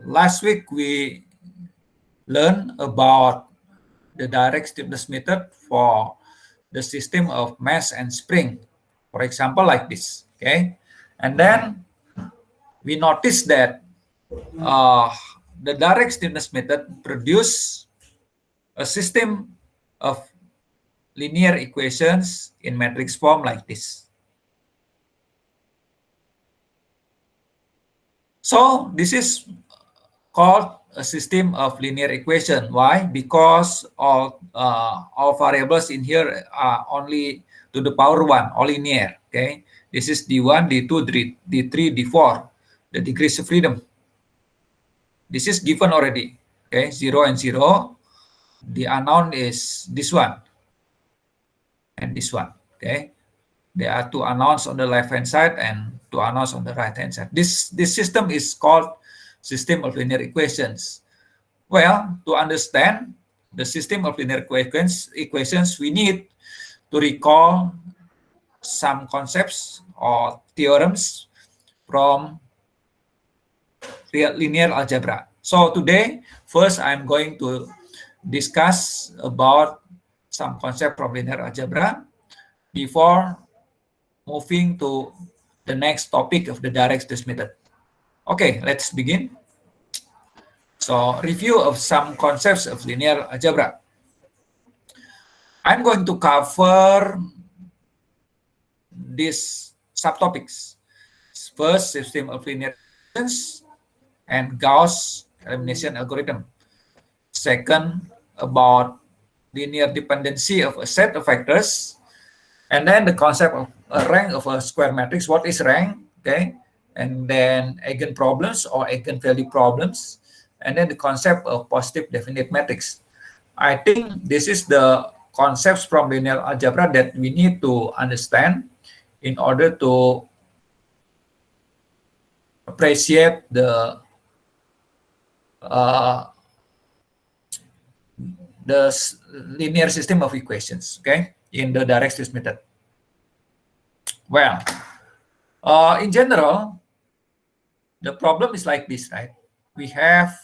last week we learned about the direct stiffness method for the system of mass and spring, for example, like this. Okay, and then we noticed that the direct stiffness method produce a system of linear equations in matrix form like this. So this is called a system of linear equation. Why? Because all variables in here are only to the power 1, all linear. Okay, this is D1, D2, D3, D4, the degrees of freedom. This is given already. Okay, 0 and 0. The unknown is this one and this one. Okay, there are two unknowns on the left-hand side and two unknowns on the right-hand side. This system is called system of linear equations. Well, to understand the system of linear equations, we need to recall some concepts or theorems from linear algebra. So today, first I'm going to discuss about some concept from linear algebra before moving to the next topic of the direct stiffness method. Okay, let's begin. So, review of some concepts of linear algebra. I'm going to cover these subtopics. First, system of linear equations and Gauss elimination algorithm. Second, about linear dependency of a set of vectors. And then the concept of a rank of a square matrix. What is rank? Okay. And then eigenproblems or eigenvalue problems. And then the concept of positive definite matrix. I think this is the concepts from linear algebra that we need to understand in order to appreciate the linear system of equations, okay, in the direct stiffness method. Well, in general, the problem is like this, right? We have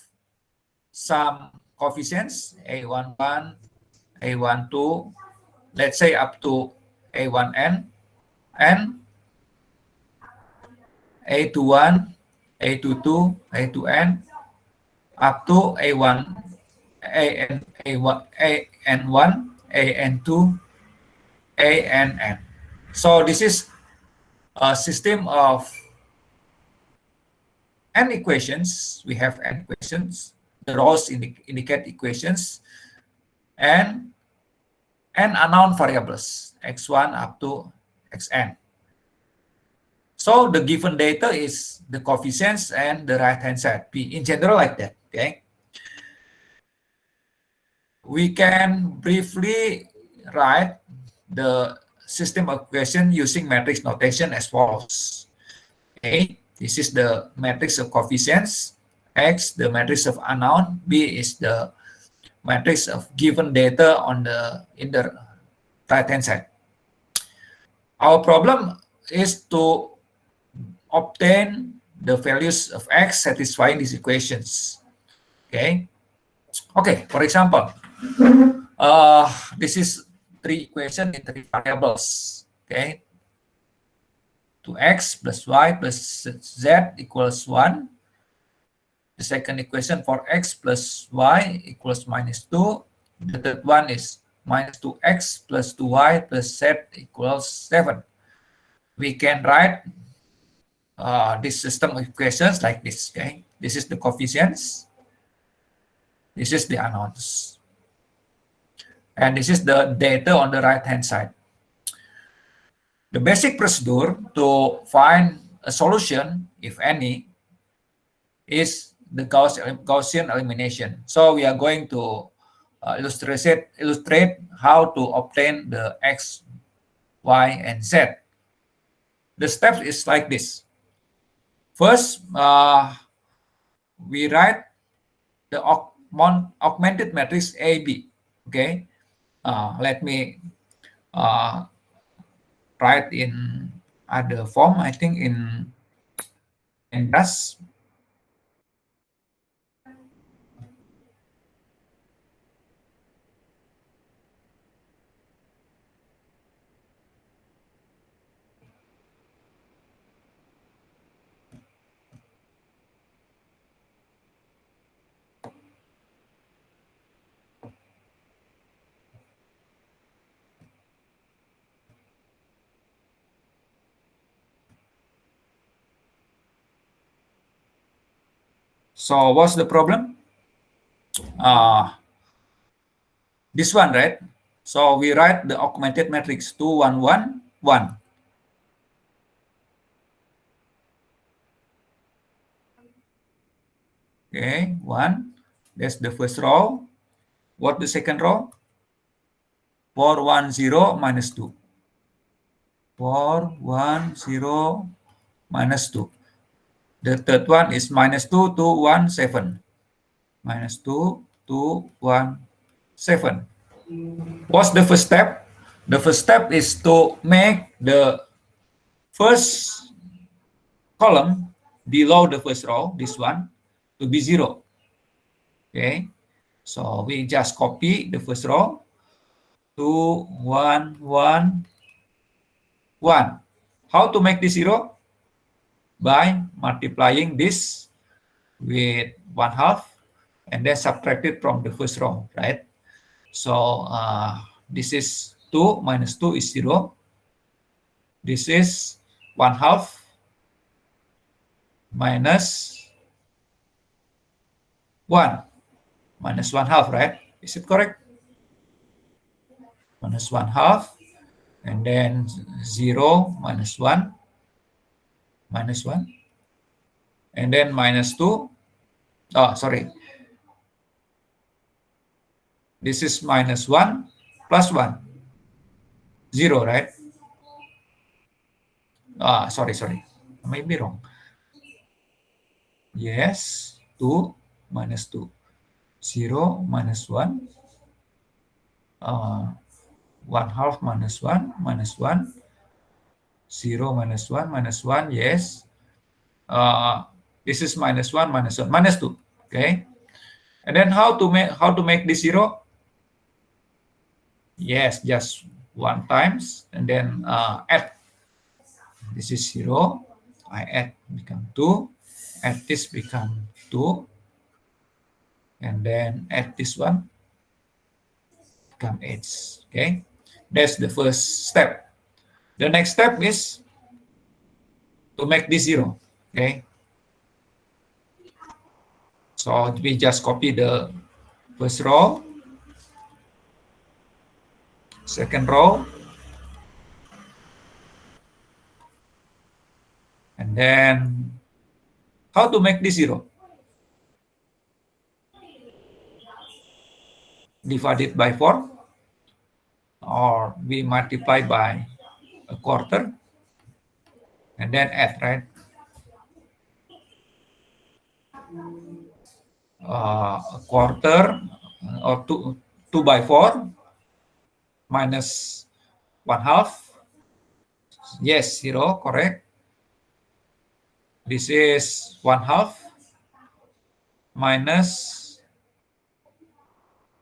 some coefficients, A11, A12, let's say up to A1n, and A21, A22, A2n, up to A1, AN1, AN2, ANN. So this is a system of n equations. We have n equations. The rows indicate equations, and n unknown variables, x1 up to xn. So the given data is the coefficients and the right-hand side, P, in general like that, okay? We can briefly write the system of equation using matrix notation as follows. A, this is the matrix of coefficients. X, the matrix of unknown. B is the matrix of given data in the right-hand side. Our problem is to obtain the values of x satisfying these equations. Okay. Okay. For example, this is three equations in three variables. Okay. 2x plus y plus z equals 1. The second equation for x plus y equals -2. The third one is -2x plus 2y plus z equals 7. We can write this system of equations like this. Okay, this is the coefficients. This is the unknowns. And this is the data on the right-hand side. The basic procedure to find a solution, if any, is the Gaussian elimination. So we are going to illustrate how to obtain the x, y, and z. The steps is like this. First, we write the augmented matrix AB. Okay, let me write in other form. I think in dash. So what's the problem? This one, right? So we write the augmented matrix 2, 1, 1, 1. Okay, 1. That's the first row. What the second row? 4, 1, 0, minus 2. 4, 1, 0, minus 2. The third one is minus 2, 2, 1, 7. Minus 2, 2, 1, 7. What's the first step? The first step is to make the first column below the first row, this one, to be 0. Okay, so we just copy the first row, 2, 1, 1, 1. How to make this 0? By multiplying this with 1/2 and then subtract it from the first row, right? So this is 2 minus 2 is 0. This is 1/2 minus 1 minus 1/2, right? Is it correct? Minus 1/2 and then 0 minus 1 minus 1 and then minus 2. Oh, sorry. This is minus 1 plus 1. 0, right? Sorry. I may be wrong. Yes, 2 minus 2. 0 minus 1. 1/2 minus 1 minus 1. 0 minus 1 minus 1. Yes. This is minus 1 minus 1 minus 2. Okay. And then how to make this 0? Yes, just 1 times and then add. This is 0. I add, become 2. Add this, become 2. And then add this one, become 8. Okay, that's the first step. The next step is to make this 0. Okay, so we just copy the first row, second row, and then how to make this 0? Divide it by 4, or we multiply by a quarter, and then add, right? A quarter or 2 by 4 minus 1/2. Yes, 0, correct. This is 1/2 minus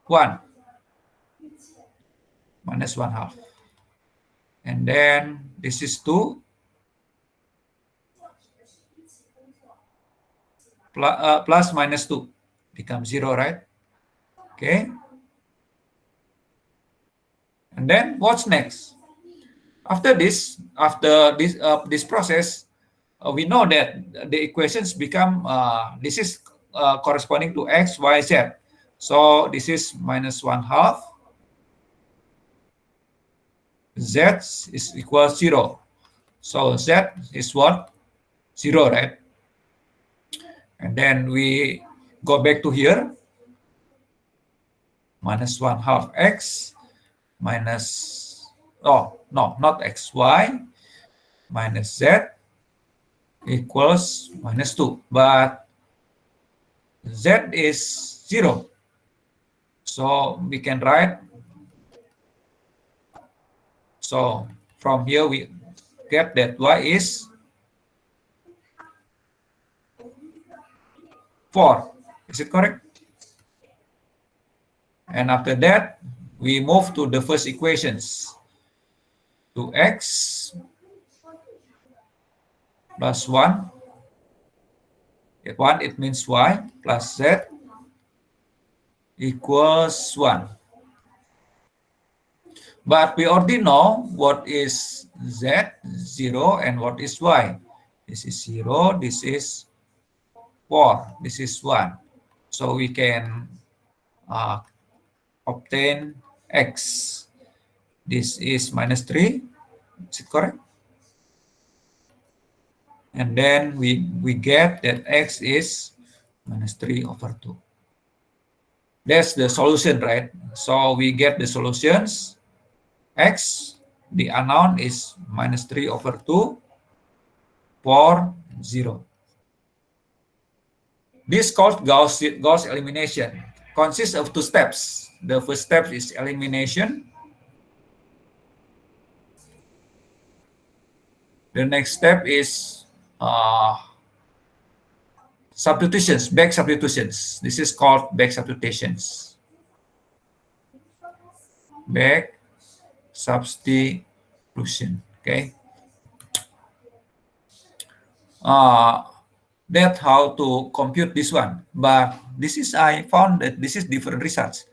1 minus 1/2. And then this is 2 plus minus 2 becomes 0, right? Okay. And then what's next? After this process, we know that the equations become, this is corresponding to x, y, z. So this is minus 1/2. Z is equal 0. So Z is what? 0, right? And then we go back to here. Minus 1/2 x minus, oh, no, not x, y, minus z equals minus 2. But z is 0. So we can write, so from here we get that y is 4. Is it correct? And after that, we move to the first equations. 2x plus 1. If 1, it means y plus z equals 1. But we already know what is z, 0, and what is y. This is 0, this is 4. This is 1. So we can obtain x. This is minus 3. Is it correct? And then we get that x is minus 3 over 2. That's the solution, right? So we get the solutions. X, the unknown is minus 3 over 2, 4, 0. This called Gauss elimination. Consists of 2 steps. The first step is elimination. The next step is substitutions, back substitutions. This is called back substitutions. Back substitution. Okay. That's how to compute this one. But this is, I found that this is different results.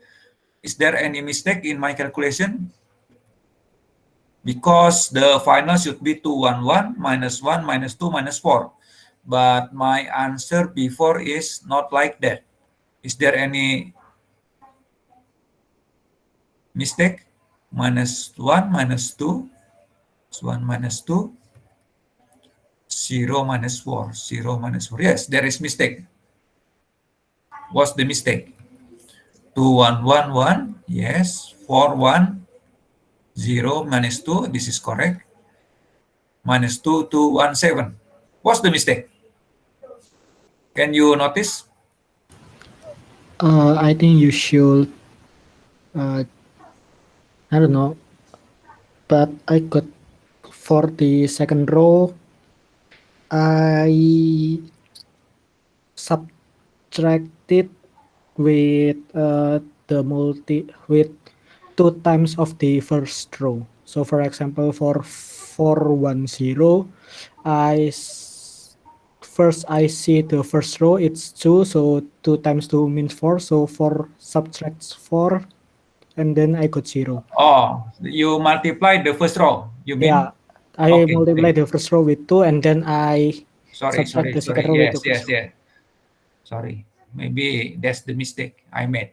Is there any mistake in my calculation? Because the final should be 211 minus 1 minus 2 minus 4. But my answer before is not like that. Is there any mistake? Minus 1 minus 2, 1 minus 2, 0 minus 4, 0 minus 4. Yes, there is mistake. What's the mistake? 2, 1, 1, 1. Yes, 4, 1, 0 minus 2. This is correct. Minus 2, 2, 1, 7. What's the mistake? Can you notice? I think you should, I don't know, but I got for the second row, I subtracted with with 2 times of the first row. So for example, for 410, first I see the first row, it's 2, so 2 times 2 means 4, so 4 subtracts 4, and then I got 0. Oh, you multiply the first row, you mean? Yeah, I Okay, multiply the first row with 2, and then I subtract the second row with the first row. Yes. Sorry, maybe that's the mistake I made.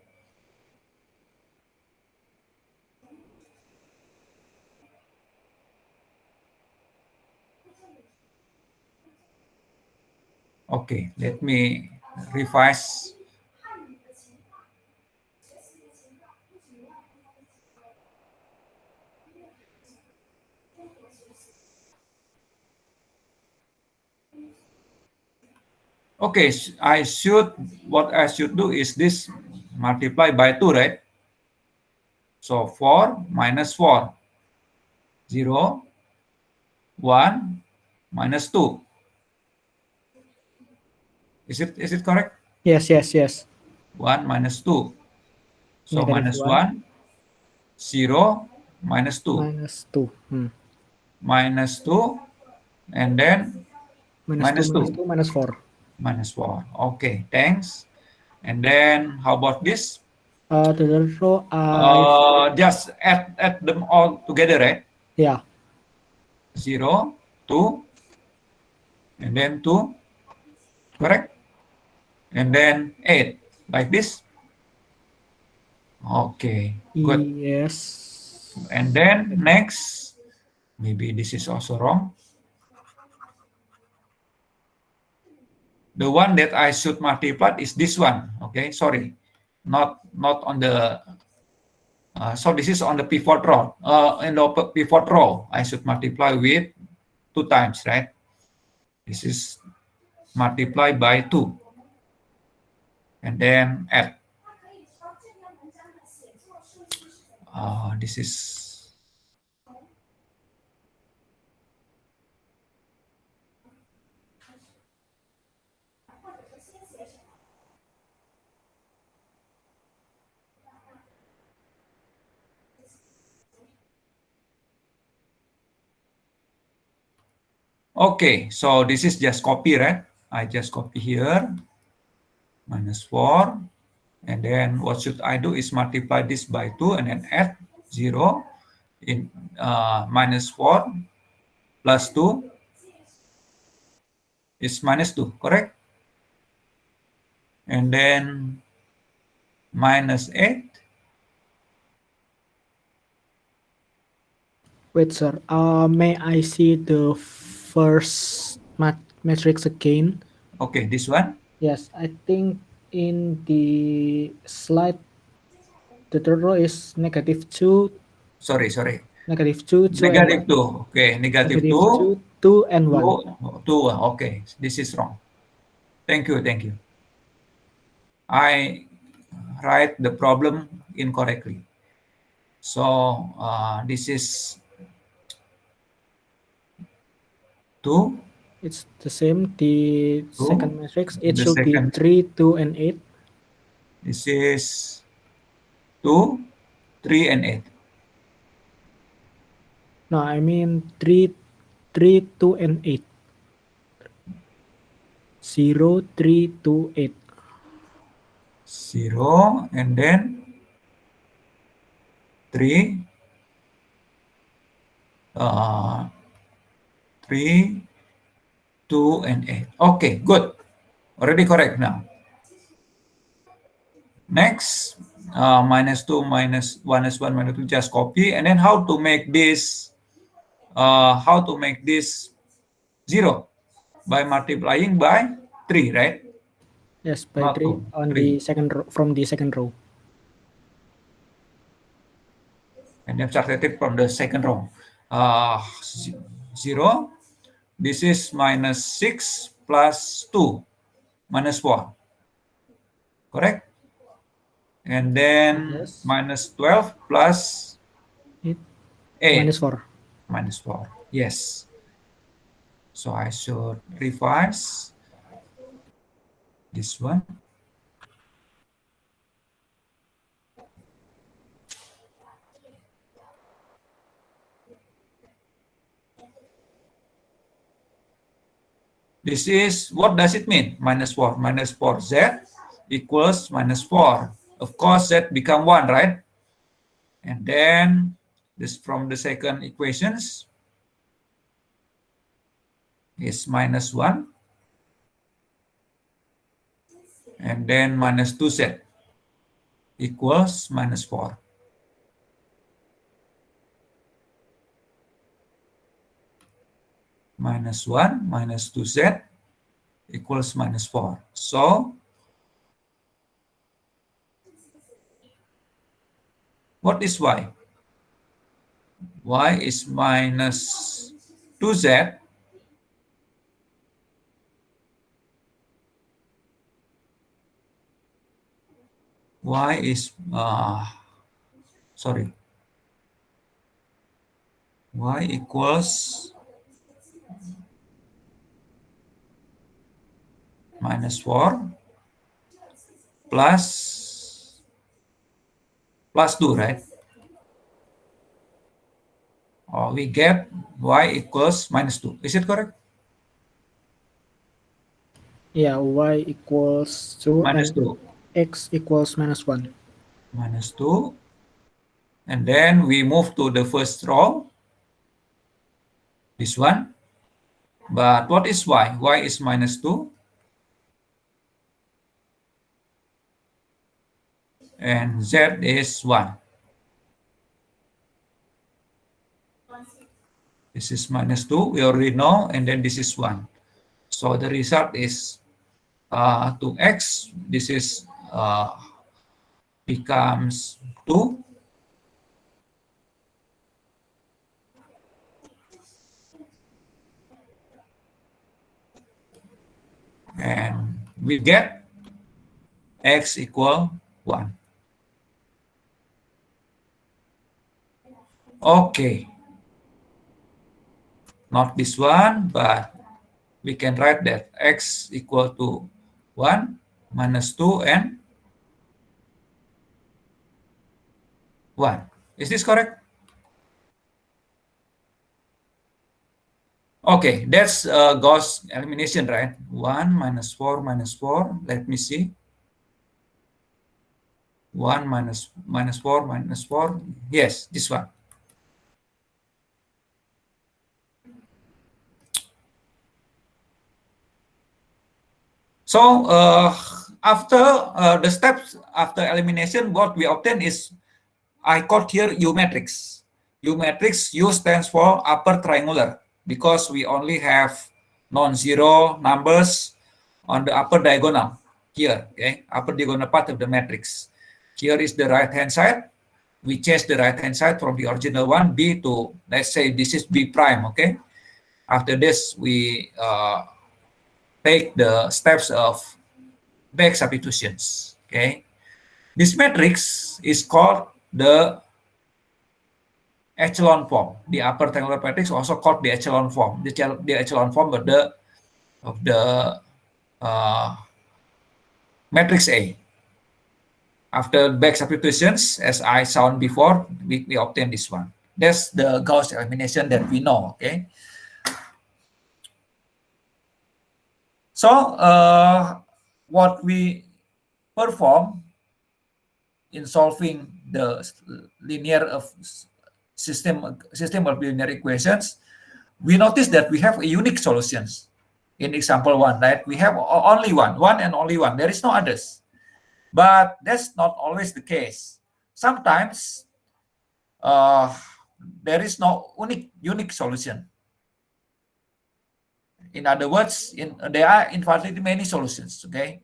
Okay, let me revise. Okay, what I should do is this multiply by 2, right? So 4 minus 4, 0, 1 minus 2. Is it correct? Yes. 1 minus 2. So Negative minus 1. 1, 0, minus 2. Minus 2. Minus 2, and then minus 2. Minus 4. Minus 4. Okay, thanks. And then how about this? The third row, just add them all together, right? yeah. 0, 2, and then 2, correct? And then 8, like this. Okay, good. Yes. And then next, maybe this is also wrong. The one that I should multiply is this one. Okay, sorry, not on the. So this is on the pivot row. In the pivot row, I should multiply with 2 times, right? This is multiply by 2, and then add. This is. Okay, so this is just copy, right? I just copy here, minus 4. And then what should I do is multiply this by 2 and then add 0 in minus 4 plus 2 is minus 2, correct? and then minus 8. Wait, sir. May I see the first matrix again? Okay, this one. Yes, I think in the slide, the third row is -2, Sorry. -2, 2 and Negative 1. 2. Okay, negative Negative 2, 2, 2 and 1. 2. Okay, this is wrong. Thank you. I write the problem incorrectly. So this is 2. It's the same. The 2. second matrix, it The should be second, 3, 2, and 8. this is 2, 3, and 8. No, I mean 3, 3, 2, and 8. 0, 3, 2, 8. 0, and then 3, 3, 2, and 8. Okay, good. Already correct now. Next, -2, minus 1 is 1, -2, just copy. And then how to make this 0? By multiplying by 3, right? Yes, by Not 3 2, on 3. the second row, from the second row. And then subtracted from the second row. 0. This is -6 plus 2, -4. Correct? And then Yes. -12 plus 8, 8. -4. -4. Yes. So I should revise this one. This is, what does it mean? -4. -4 z equals -4. Of course, z become 1, right? And then this from the second equations is -1. And then -2z equals -4. -1 minus 2z equals -4. So what is y? Y is minus 2z y is y equals -4 plus 2, right? Or we get y equals -2. Is it correct? Yeah, y equals 2 and -2. x equals -1. -2. And then we move to the first row. This one. But what is y? Y is -2. And z is 1. This is -2, we already know, and then this is 1. So the result is 2x. This is becomes 2. And we get x equal 1. Okay. Not this one, but we can write that x equal to 1 minus 2 and 1. Is this correct? Okay, that's Gauss elimination, right? 1 minus 4 minus 4. Let me see. 1 minus 4 minus 4. Yes, this one. So after the steps after elimination, what we obtain is, I called here U matrix. U matrix, U stands for upper triangular because we only have non-zero numbers on the upper diagonal here, okay, upper diagonal part of the matrix. Here is the right-hand side. We change the right-hand side from the original one, B, to, let's say this is B prime, okay. After this, we take the steps of back substitutions, okay. This matrix is called the echelon form. The upper triangular matrix also called the echelon form. The echelon form of the matrix A. After back substitutions, as I shown before, we obtain this one. That's the Gauss elimination that we know, okay? So, what we perform in solving the linear of system of linear equations, we notice that we have a unique solutions. In example 1, right? We have only one and only one. There is no others. But that's not always the case. Sometimes there is no unique solution. In other words, there are infinitely many solutions, okay?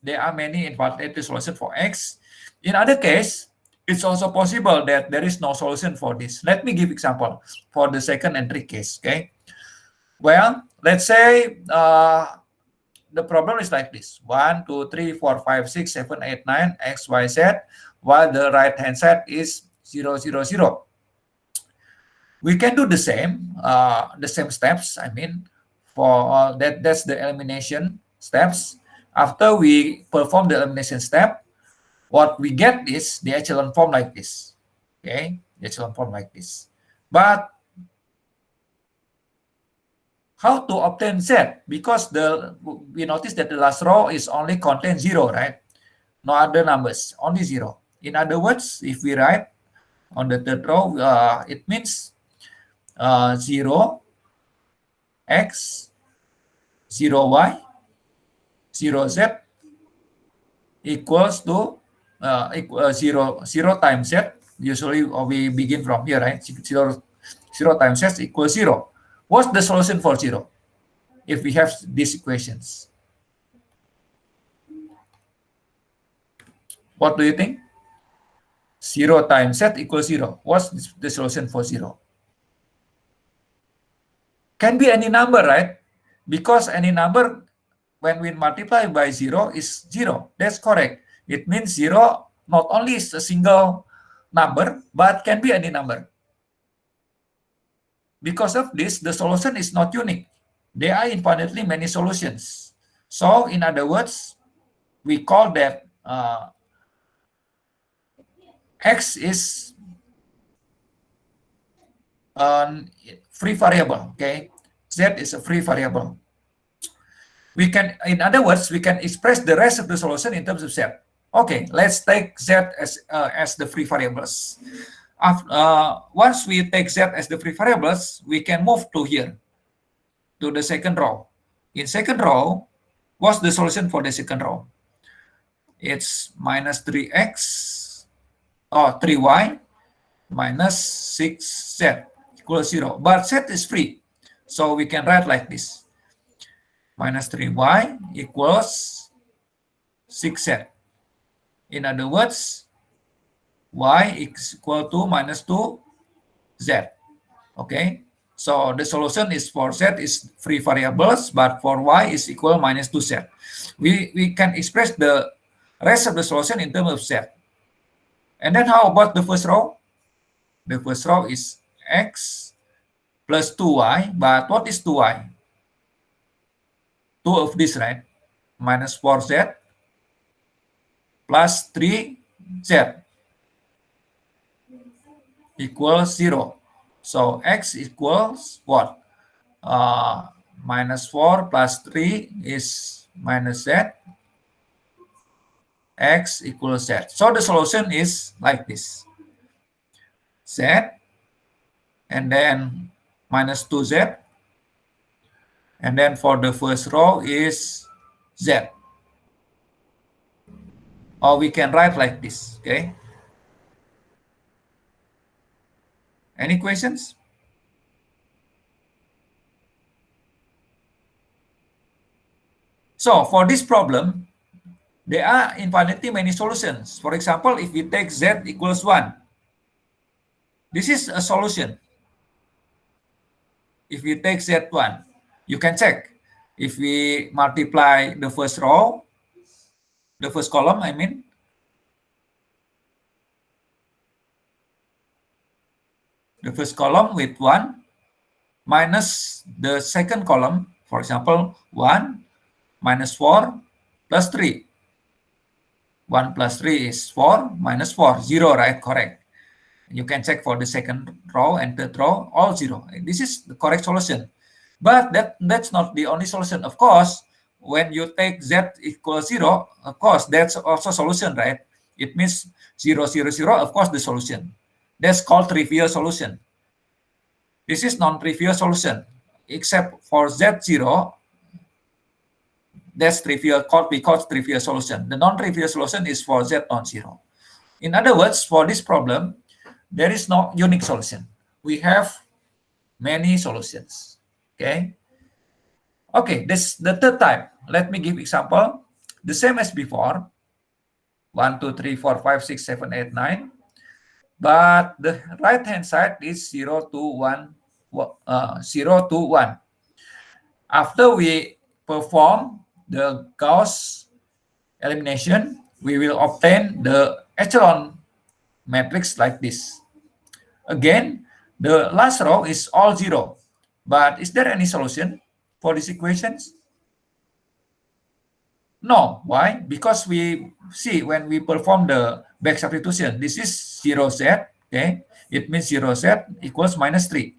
There are many infinitely solutions for X. In other case, it's also possible that there is no solution for this. Let me give example for the second and third case, okay? Well, let's say the problem is like this: 1, 2, 3, 4, 5, 6, 7, 8, 9, X, Y, Z, while the right-hand side is 0, 0, 0. We can do the same steps. I mean, for that's the elimination steps. After we perform the elimination step, what we get is the echelon form like this. Okay, the echelon form like this. But how to obtain Z? Because we notice that the last row is only contain 0, right? No other numbers, only 0. In other words, if we write on the third row, it means 0 X, 0 Y, 0 Z equals to 0 times Z. Usually we begin from here, right? 0 times Z equals 0. What's the solution for 0 if we have these equations? What do you think? 0 times Z equals 0. What's the solution for 0? Can be any number, right? Because any number, when we multiply by 0, is 0. That's correct. It means 0 not only is a single number, but can be any number. Because of this, the solution is not unique. There are infinitely many solutions. So, in other words, we call that X is a free variable, okay? Z is a free variable. We can, in other words, we can express the rest of the solution in terms of Z. Okay, let's take Z as the free variables. Once we take Z as the free variables, we can move to here, to the second row. In second row, what's the solution for the second row? It's minus 3x, or 3y, minus 6z equals 0. But Z is free, so we can write like this. Minus 3y equals 6z. In other words, y is equal to minus 2z. Okay, so the solution is for Z is free variables, but for y is equal minus 2z. We can express the rest of the solution in terms of Z. And then how about the first row? The first row is x plus 2y, but what is 2y? 2 of this, right? Minus 4z plus 3z equals 0. So x equals what? Minus 4 plus 3 is minus z. X equals z. So the solution is like this. Z, and then minus 2z. And then for the first row is z. or we can write like this, okay? Any questions? So for this problem, there are infinitely many solutions. For example, if we take z equals 1, this is a solution. If we take z1, you can check. If we multiply the first row, the first column, I mean, the first column with 1 minus the second column, for example, 1 minus 4 plus 3. 1 plus 3 is 4 minus 4, 0, right? Correct. You can check for the second row and third row, all 0. This is the correct solution. But that's not the only solution. Of course, when you take z equals 0, of course, that's also solution, right? It means 0, 0, 0, of course, the solution. That's called trivial solution. This is non-trivial solution, except for z0, that's trivial, we call trivial solution. The non-trivial solution is for z non-zero. In other words, for this problem, there is no unique solution. We have many solutions, okay? Okay, this the third type. Let me give example. The same as before, 1, 2, 3, 4, 5, 6, 7, 8, 9. But the right-hand side is 0 to 1, 0 to 1. After we perform the Gauss elimination, we will obtain the echelon matrix like this. Again, the last row is all 0. But is there any solution for these equations? No. Why? Because we see when we perform the back substitution, this is 0z, okay? It means 0z equals minus 3.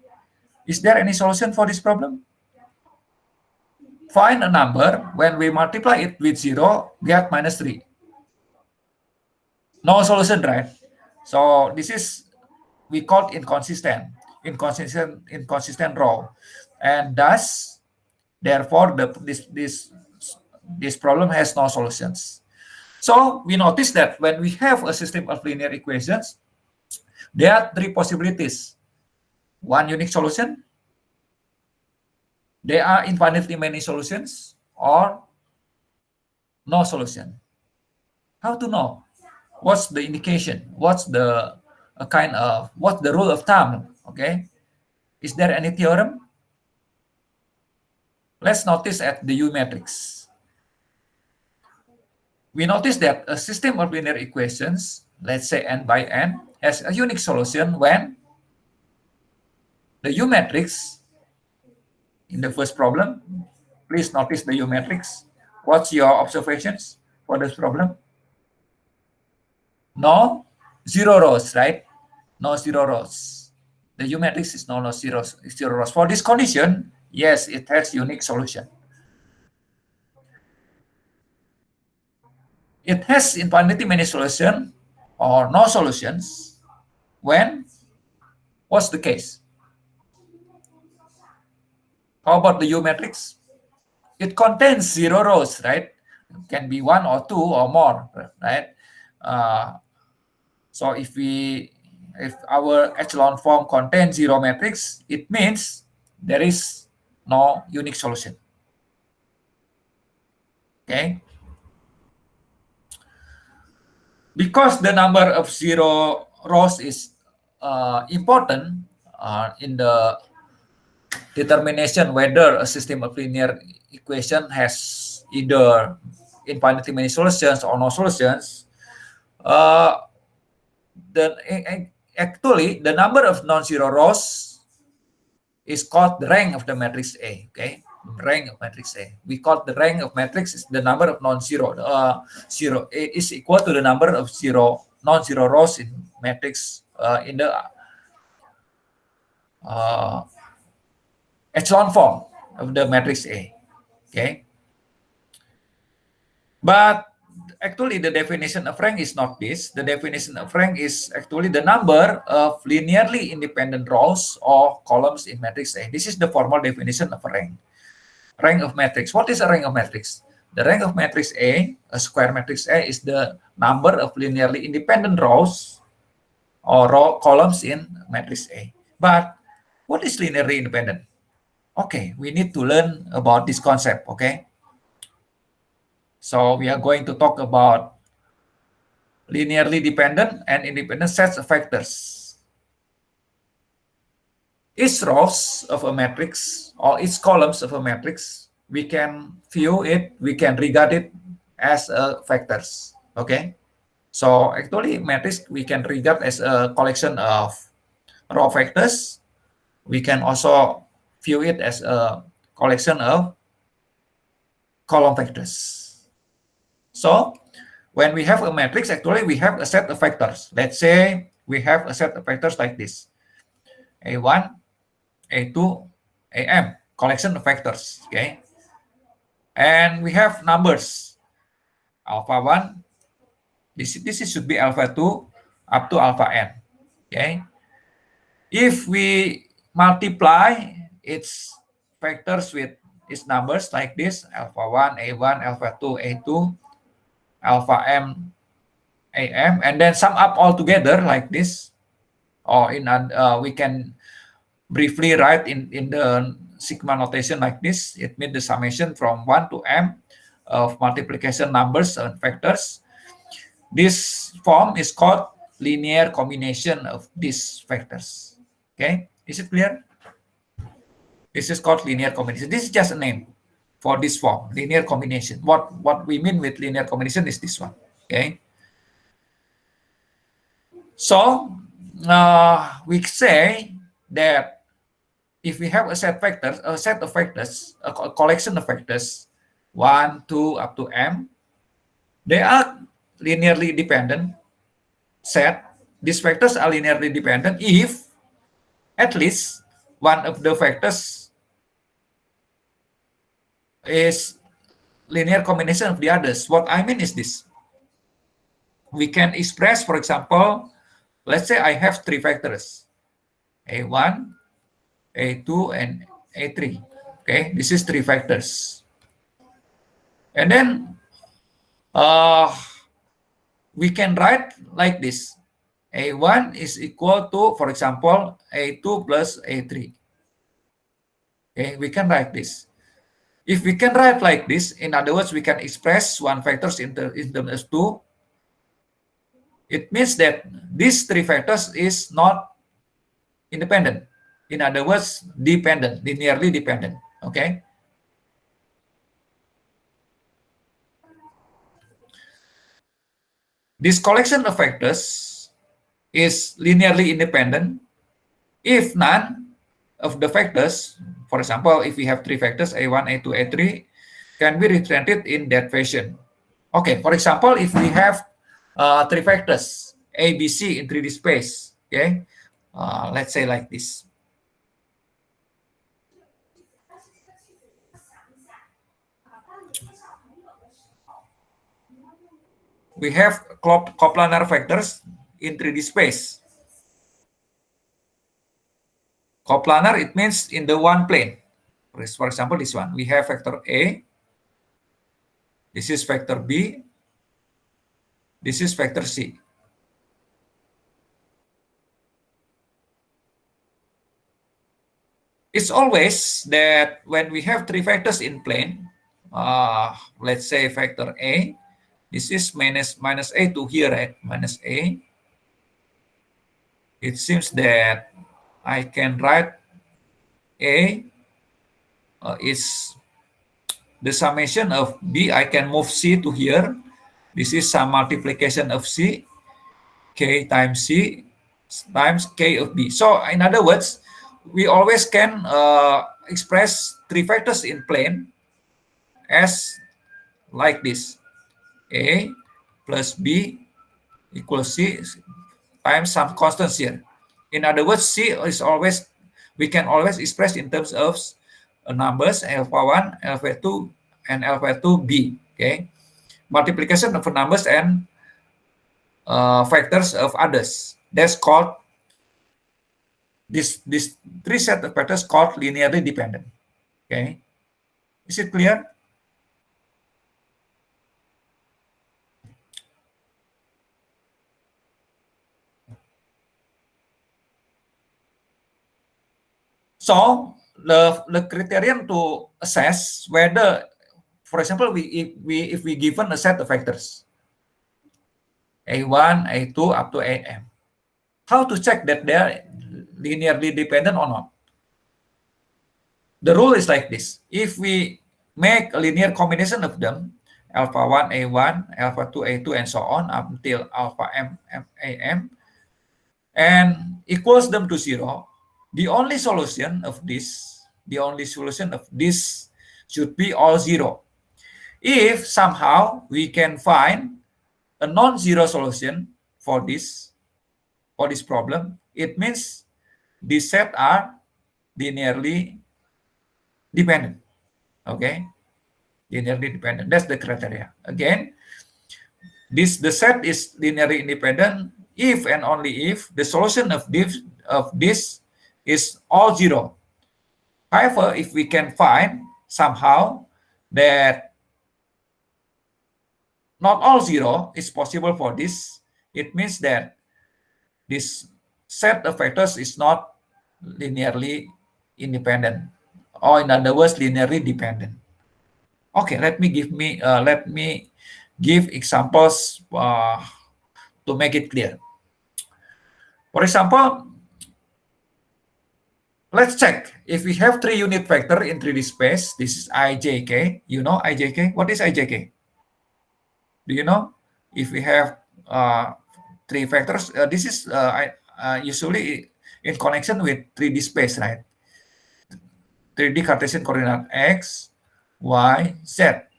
Is there any solution for this problem? Find a number, when we multiply it with 0, get minus 3. No solution, right? So this is, we call it inconsistent row. And thus, therefore, this problem has no solutions. So we notice that when we have a system of linear equations, there are 3 possibilities. One unique solution, there are infinitely many solutions, or no solution. How to know? What's the indication? What's the what's the rule of thumb? Okay, is there any theorem? Let's notice at the U matrix. We notice that a system of linear equations, let's say n by n, has a unique solution when the U matrix in the first problem. Please notice the U matrix. What's your observations for this problem? No 0 rows, right? No 0 rows. The U matrix is no 0 rows. For this condition, yes, it has unique solution. It has infinitely many solutions or no solutions when, what's the case? How about the U matrix? It contains 0 rows, right? It can be 1 or 2 or more, right? So if our echelon form contains 0 matrix, it means there is no unique solution. Okay? Because the number of 0 rows is important in the determination whether a system of linear equation has either infinitely many solutions or no solutions, actually the number of non-zero rows is called the rank of the matrix A. Okay, rank of matrix A. We call the rank of matrix is the number of non-zero. Zero is equal to the number of non-zero rows in matrix in the echelon form of the matrix A. Okay, but actually the definition of rank is not this. The definition of rank is actually the number of linearly independent rows or columns in matrix A. This is the formal definition of a rank. Rank of matrix. What is a rank of matrix? The rank of matrix A, a square matrix A, is the number of linearly independent rows or columns in matrix A. But what is linearly independent? Okay, we need to learn about this concept, okay? So we are going to talk about linearly dependent and independent sets of vectors. Each rows of a matrix or each columns of a matrix, we can view it, we can regard it as vectors, okay? So actually matrix we can regard as a collection of row vectors. We can also view it as a collection of column vectors. So when we have a matrix, actually we have a set of vectors. Let's say we have a set of vectors like this. A1, A2, AM, collection of vectors, okay? And we have numbers, alpha 1, this should be alpha 2 up to alpha n, okay? If we multiply its vectors with its numbers like this, alpha 1, A1, alpha 2, A2, alpha m, AM, and then sum up all together like this, or we can briefly write in the sigma notation like this. It means the summation from 1 to m of multiplication numbers and vectors. This form is called linear combination of these vectors. Okay, is it clear? This is called linear combination. This is just a name for this form, linear combination. What we mean with linear combination is this one. Okay. So we say that if we have a set of vectors, a collection of vectors, 1, 2, up to m, they are linearly dependent set. These vectors are linearly dependent if at least one of the vectors is linear combination of the others. What I mean is this. We can express, for example, let's say I have 3 vectors, A1, A2, and A3. Okay, this is 3 vectors. And then we can write like this. A1 is equal to, for example, A2 plus A3. Okay, we can write this. If we can write like this, in other words, we can express one vectors in terms of 2. It means that these 3 vectors is not independent. In other words, dependent, linearly dependent. Okay. This collection of vectors is linearly independent if none of the vectors, for example, if we have 3 vectors, A1, A2, A3, can be represented in that fashion. Okay, for example, if we have 3 vectors, A, B, C in 3D space, okay, let's say like this. We have coplanar vectors in 3D space. Coplanar, it means in the one plane. For example, this one, we have vector A, this is vector B, this is vector C. It's always that when we have 3 vectors in plane, let's say vector A, this is minus A to here, right? Minus A. It seems that I can write A is the summation of B. I can move C to here. This is some multiplication of C, K times C times K of B. So in other words, we always can express 3 vectors in plane as like this. A plus B equals C times some constants here. In other words, C is always, we can always express in terms of numbers alpha 1, alpha 2, and alpha 2b. Okay, multiplication of numbers and vectors of others. That's called this 3 set of vectors called linearly dependent. Okay, is it clear? So the criterion to assess whether, for example, if we given a set of vectors A1, A2 up to AM, how to check that they are linearly dependent or not? The rule is like this: if we make a linear combination of them, alpha 1 A1, alpha 2 A2, and so on until alpha M AM, and equals them to 0, the only solution of this should be all 0. If somehow we can find a non-zero solution for this problem, it means these sets are linearly dependent. Okay, linearly dependent. That's the criteria. Again, the set is linearly independent if and only if the solution of this is all 0. However, if we can find somehow that not all 0 is possible for this, it means that this set of vectors is not linearly independent, or in other words, linearly dependent. Okay, let me give examples to make it clear. For example, let's check if we have 3 unit vector in 3D space. This is ijk. You know ijk? What is ijk? Do you know? If we have 3 vectors, this is usually in connection with 3D space, right? 3D Cartesian coordinate x, y, z.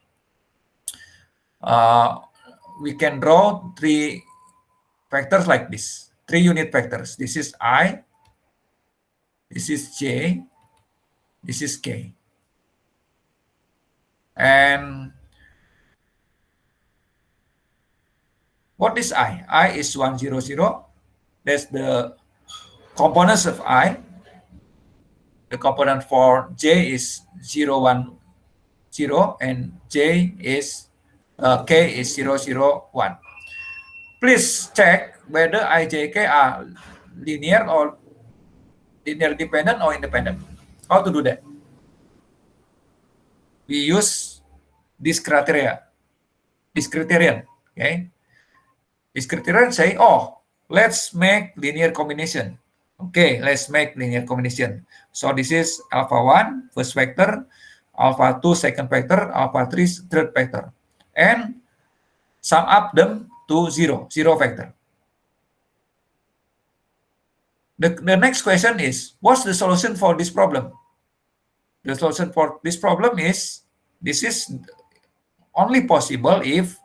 We can draw 3 vectors like this, 3 unit vectors. This is I, this is j, this is k. And what is I? I is 1, 0, 0. That's the components of I. The component for j is 0, 1, 0, and j is k is 0, 0, 1. Please check whether I, j, k are linear or linear dependent or independent. How to do that? We use this criterion. Okay. This criterion say, oh, let's make linear combination. Okay, let's make linear combination. So this is alpha 1, first vector, alpha 2, second vector, alpha 3, third vector. And sum up them to 0 vector. The next question is, what's the solution for this problem? The solution for this problem is, this is only possible if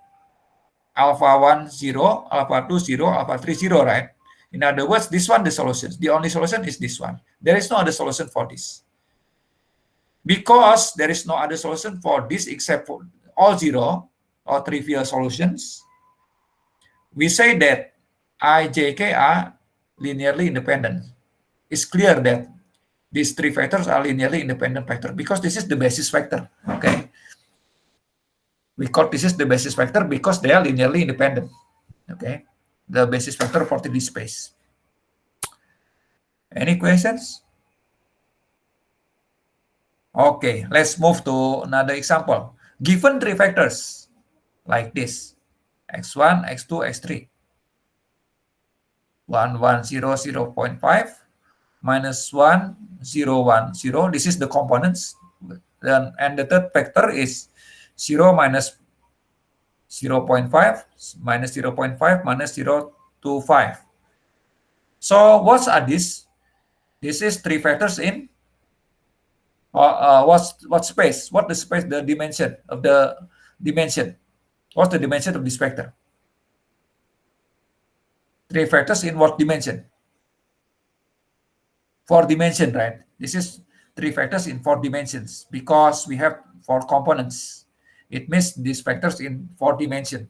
alpha 1, 0, alpha 2, 0, alpha 3, 0, right? In other words, this one, the solution. The only solution is this one. There is no other solution for this. Because there is no other solution for this except for all 0 or trivial solutions, we say that I, j, k are linearly independent. It's clear that these 3 vectors are linearly independent vector because this is the basis vector. Okay. We call this is the basis vector because they are linearly independent. Okay. The basis vector for 3D space. Any questions? Okay, let's move to another example. Given 3 vectors like this, x1, x2, x3. 1, 1, 0, 0, 0.5, minus 1, 0, 1, 0. This is the components. And the third vector is 0 minus 0.5, minus 0.5, minus 0 to 5. So what are these? This is 3 vectors in what space? What the space, the dimension of the dimension? What's the dimension of this vector? 3 vectors in what dimension? 4 dimension, right? This is 3 vectors in 4 dimensions because we have 4 components. It means these vectors in 4 dimension.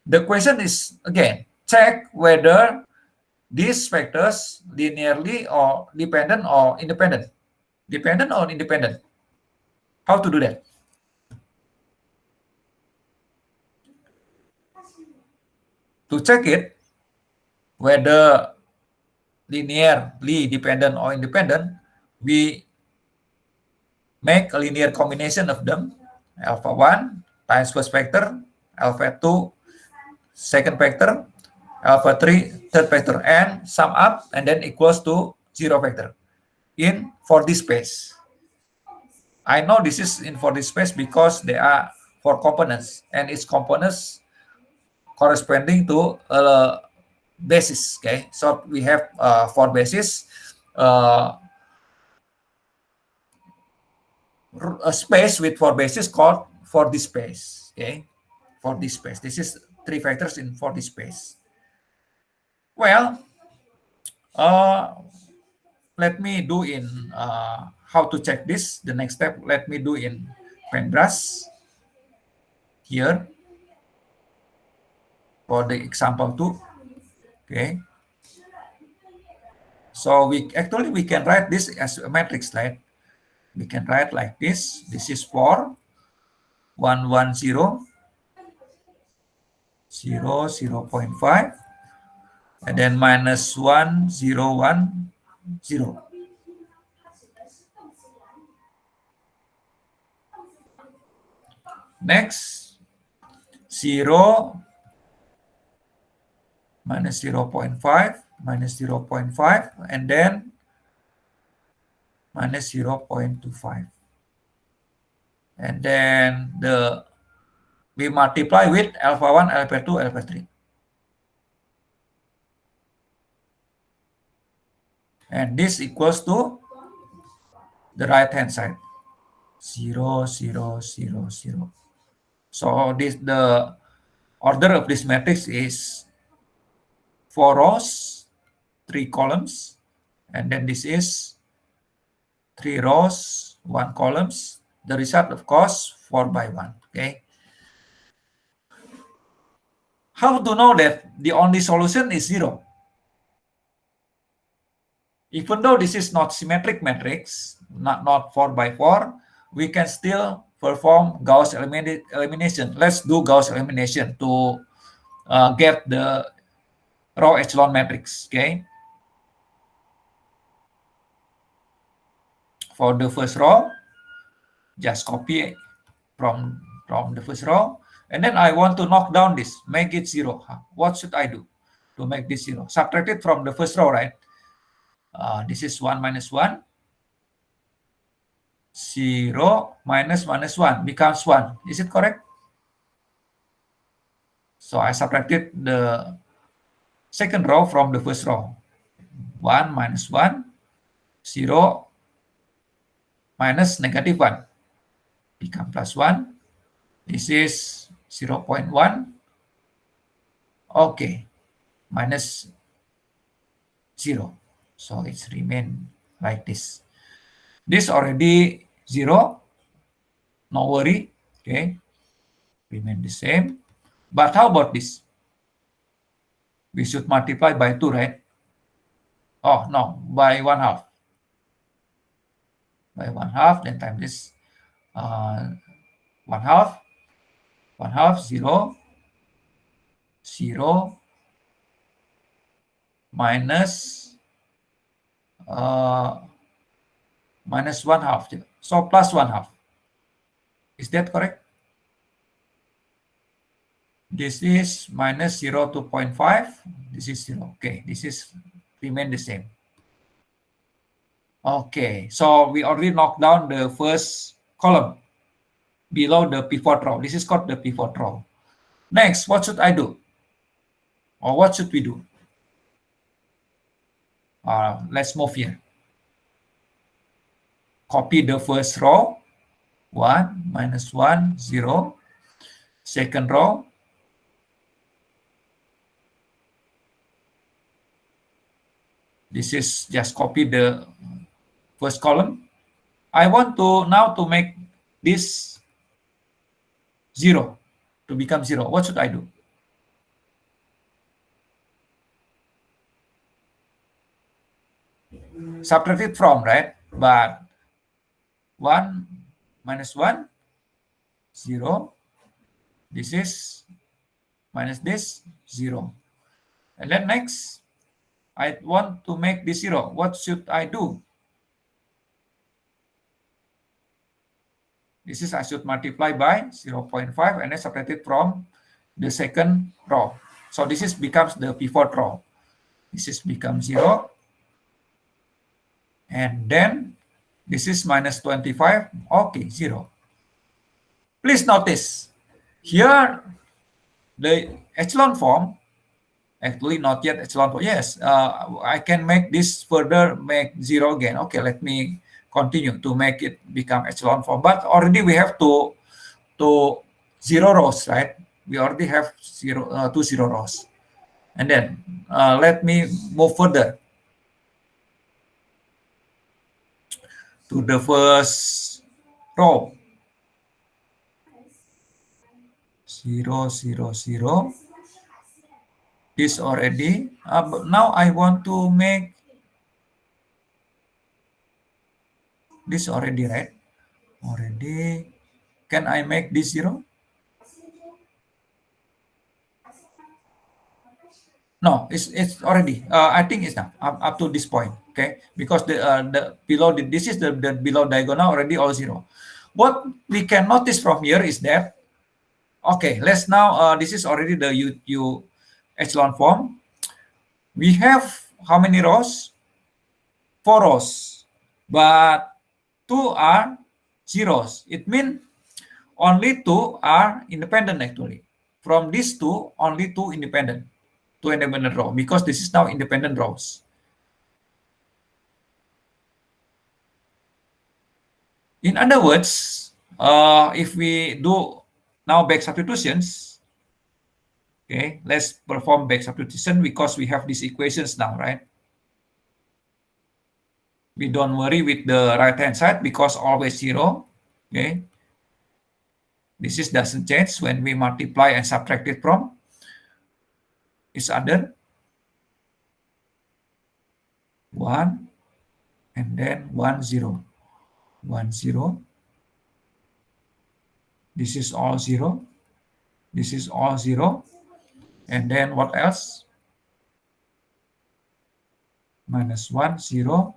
The question is, again, check whether these vectors linearly or dependent or independent. Dependent or independent? How to do that? To check it, whether linearly dependent or independent, we make a linear combination of them, alpha 1 times first vector, alpha 2 second vector, alpha 3 third vector, and sum up and then equals to 0 vector for this space. I know this is in for this space because they are 4 components and its components corresponding to a basis. Okay, so we have 4 bases. A space with 4 bases called for this space. Okay, for this space. This is 3 vectors in for this space. Well, let me do in how to check this. The next step, let me do in Paintbrush here for the example 2. Okay. So we can write this as a matrix, right? We can write like this. This is 4, 1, 1, 0, 0, 0.5, and then minus 1, 0, 1, 0. Next, 0, minus 0.5, minus 0.5, and then minus 0.25. And then we multiply with alpha 1, alpha 2, alpha 3. And this equals to the right-hand side. 0, 0, 0, 0. So the order of this matrix is 4 rows, 3 columns, and then this is 3 rows, 1 columns. The result, of course, 4 by 1. Okay. How to know that the only solution is 0? Even though this is not symmetric matrix, not 4 by 4, we can still perform Gauss elimination. Let's do Gauss elimination to get the row echelon matrix. Okay. For the first row, just copy from the first row, and then I want to knock down this, make it 0. What should I do to make this 0? Subtract it from the first row, right? This is 1 minus 1. 0 minus 1 becomes 1. Is it correct? So I subtracted the second row from the first row. 1 minus 1, 0 minus negative 1 become plus 1. This is 0.1. Okay, minus 0. So it's remain like this. This already 0. No worry. Okay, remain the same. But how about this? We should multiply by 2, right? Oh, no, by 1/2. By 1/2, then times this 1/2, 1/2, 0, 0, minus minus 1/2. So plus 1/2. Is that correct? This is minus 0 to 0.5. This is 0. Okay, this is remain the same. Okay, so we already knocked down the first column below the pivot row. This is called the pivot row. Next, what should I do? Or what should we do? Let's move here. Copy the first row. 1, minus 1, 0. Second row. This is just copy the first column. I want to now to make this 0 to become 0. What should I do? Subtract it from, right? But 1 minus 1, 0. This is minus this, 0. And then next, I want to make this 0. What should I do? This is I should multiply by 0.5 and then subtract it from the second row. So this is becomes the pivot row. This is becomes 0. And then this is minus 25. Okay, 0. Please notice, here the echelon form, actually not yet echelon form. Yes, I can make this further, make 0 again. Okay, let me continue to make it become echelon form. But already we have to 0 rows, right? We already have 2 0 rows. And then let me move further to the first row. 0 0 0. This already. But now I want to make this already, right? Already. Can I make this 0? No, it's already. I think it's not up to this point. Okay, because the below this is the below diagonal already all 0. What we can notice from here is that, okay, let's now this is already the U echelon form. We have how many rows? 4 rows, but 2 are zeros. It means only 2 are independent actually. From these 2, only 2 independent. 2 independent row, because this is now independent rows. In other words, if we do now back substitutions, okay, let's perform back substitution because we have these equations now, right? We don't worry with the right-hand side because always 0, okay? This is doesn't change when we multiply and subtract it from each other. 1 and then 1 0. 1 0. This is all 0. This is all 0. And then what else? Minus 1 0.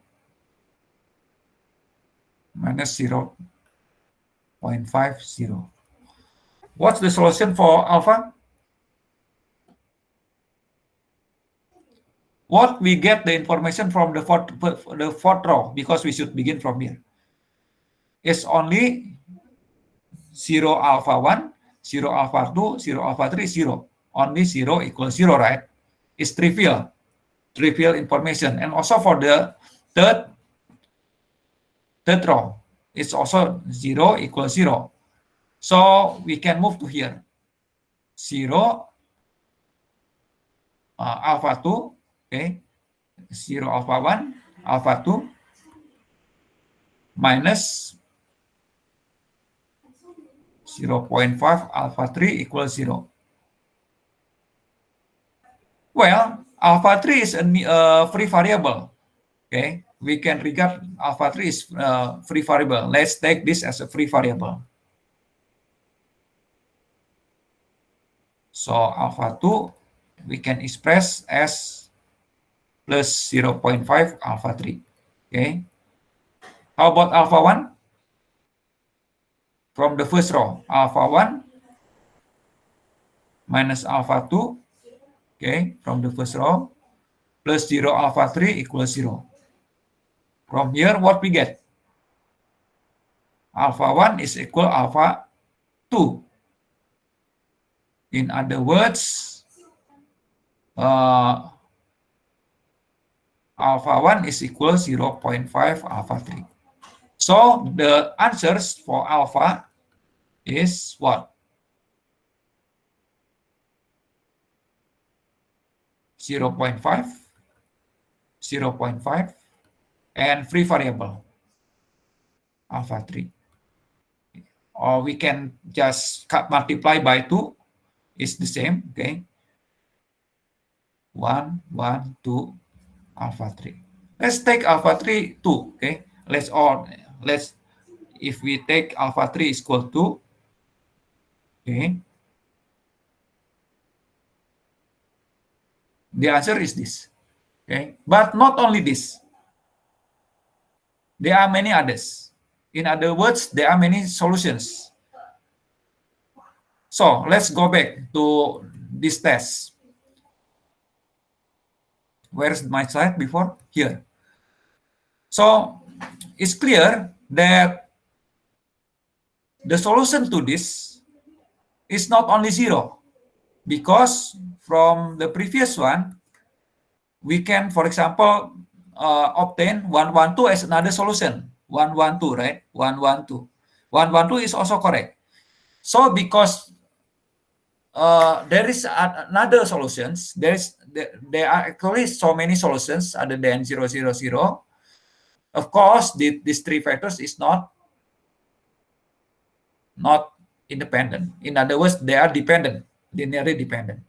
Minus 0.50. What's the solution for alpha? What we get the information from the fourth row, because we should begin from here. It's only 0 alpha 1, 0 alpha 2, 0 alpha 3, 0. Only 0 equals 0, right? It's trivial information. And also for the third row, it's also 0 equals 0. So we can move to here. 0 alpha 2, okay, 0 alpha 1, alpha 2, minus 0.5 alpha 3 equals 0. Well, alpha 3 is a free variable. Okay, we can regard alpha 3 is free variable. Let's take this as a free variable. So alpha 2 we can express as plus 0.5 alpha 3. Okay. How about alpha 1? From the first row, alpha 1 minus alpha 2, okay, from the first row, plus 0 alpha 3 equals 0. From here, what we get? Alpha 1 is equal alpha 2. In other words, alpha 1 is equal 0.5 alpha 3. So the answers for alpha is what? 0.5, 0.5, and free variable, alpha 3. Or we can just multiply by 2, it's the same, okay? 1, 1, 2, alpha 3. Let's take alpha 3, 2, okay? If we take alpha 3 is equal to, okay? The answer is this, okay? But not only this. There are many others. In other words, there are many solutions. So let's go back to this test. Where's my slide before? Here. So it's clear that the solution to this is not only 0, because from the previous one, we can, for example, obtain 112 as another solution. 112, right? 112. 112 is also correct. So because there is another solutions, there are actually so many solutions other than 0, 0, 0. Of course, these three factors is not independent. In other words, they are dependent, linearly dependent.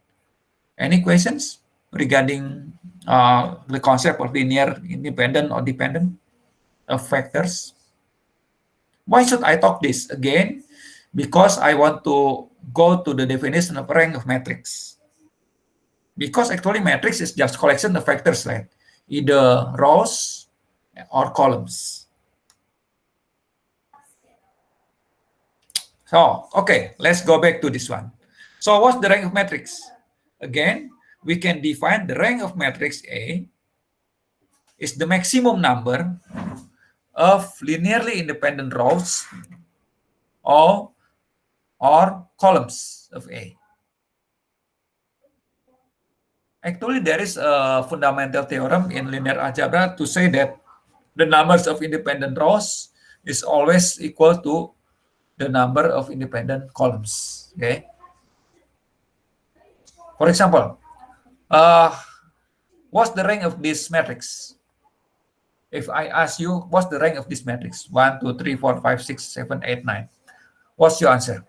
Any questions regarding the concept of linear independent or dependent of factors? Why should I talk this again? Because I want to go to the definition of rank of matrix. Because actually matrix is just collection of factors, right? Either rows or columns. So, okay, let's go back to this one. So what's the rank of matrix? Again, we can define the rank of matrix A is the maximum number of linearly independent rows or columns of A. Actually, there is a fundamental theorem in linear algebra to say that the numbers of independent rows is always equal to the number of independent columns. Okay. For example, what's the rank of this matrix? If I ask you, what's the rank of this matrix? 1, 2, 3, 4, 5, 6, 7, 8, 9. What's your answer?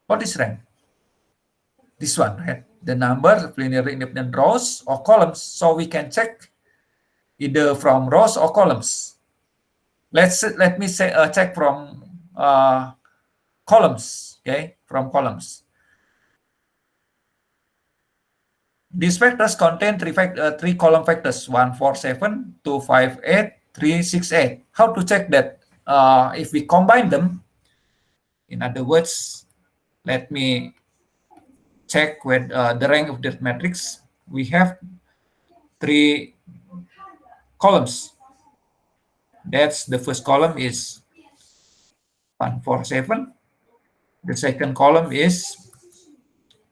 What is rank? This one, right? The number of linearly independent rows or columns. So we can check either from rows or columns. Let me say check from columns. Okay, from columns. These factors contain three column factors: 1, 4, 7, 2, 5, 8, 3, 6, 8. How to check that? If we combine them, in other words, let me check with the rank of that matrix. We have 3 columns. That's the first column is 1, 4, 7. The second column is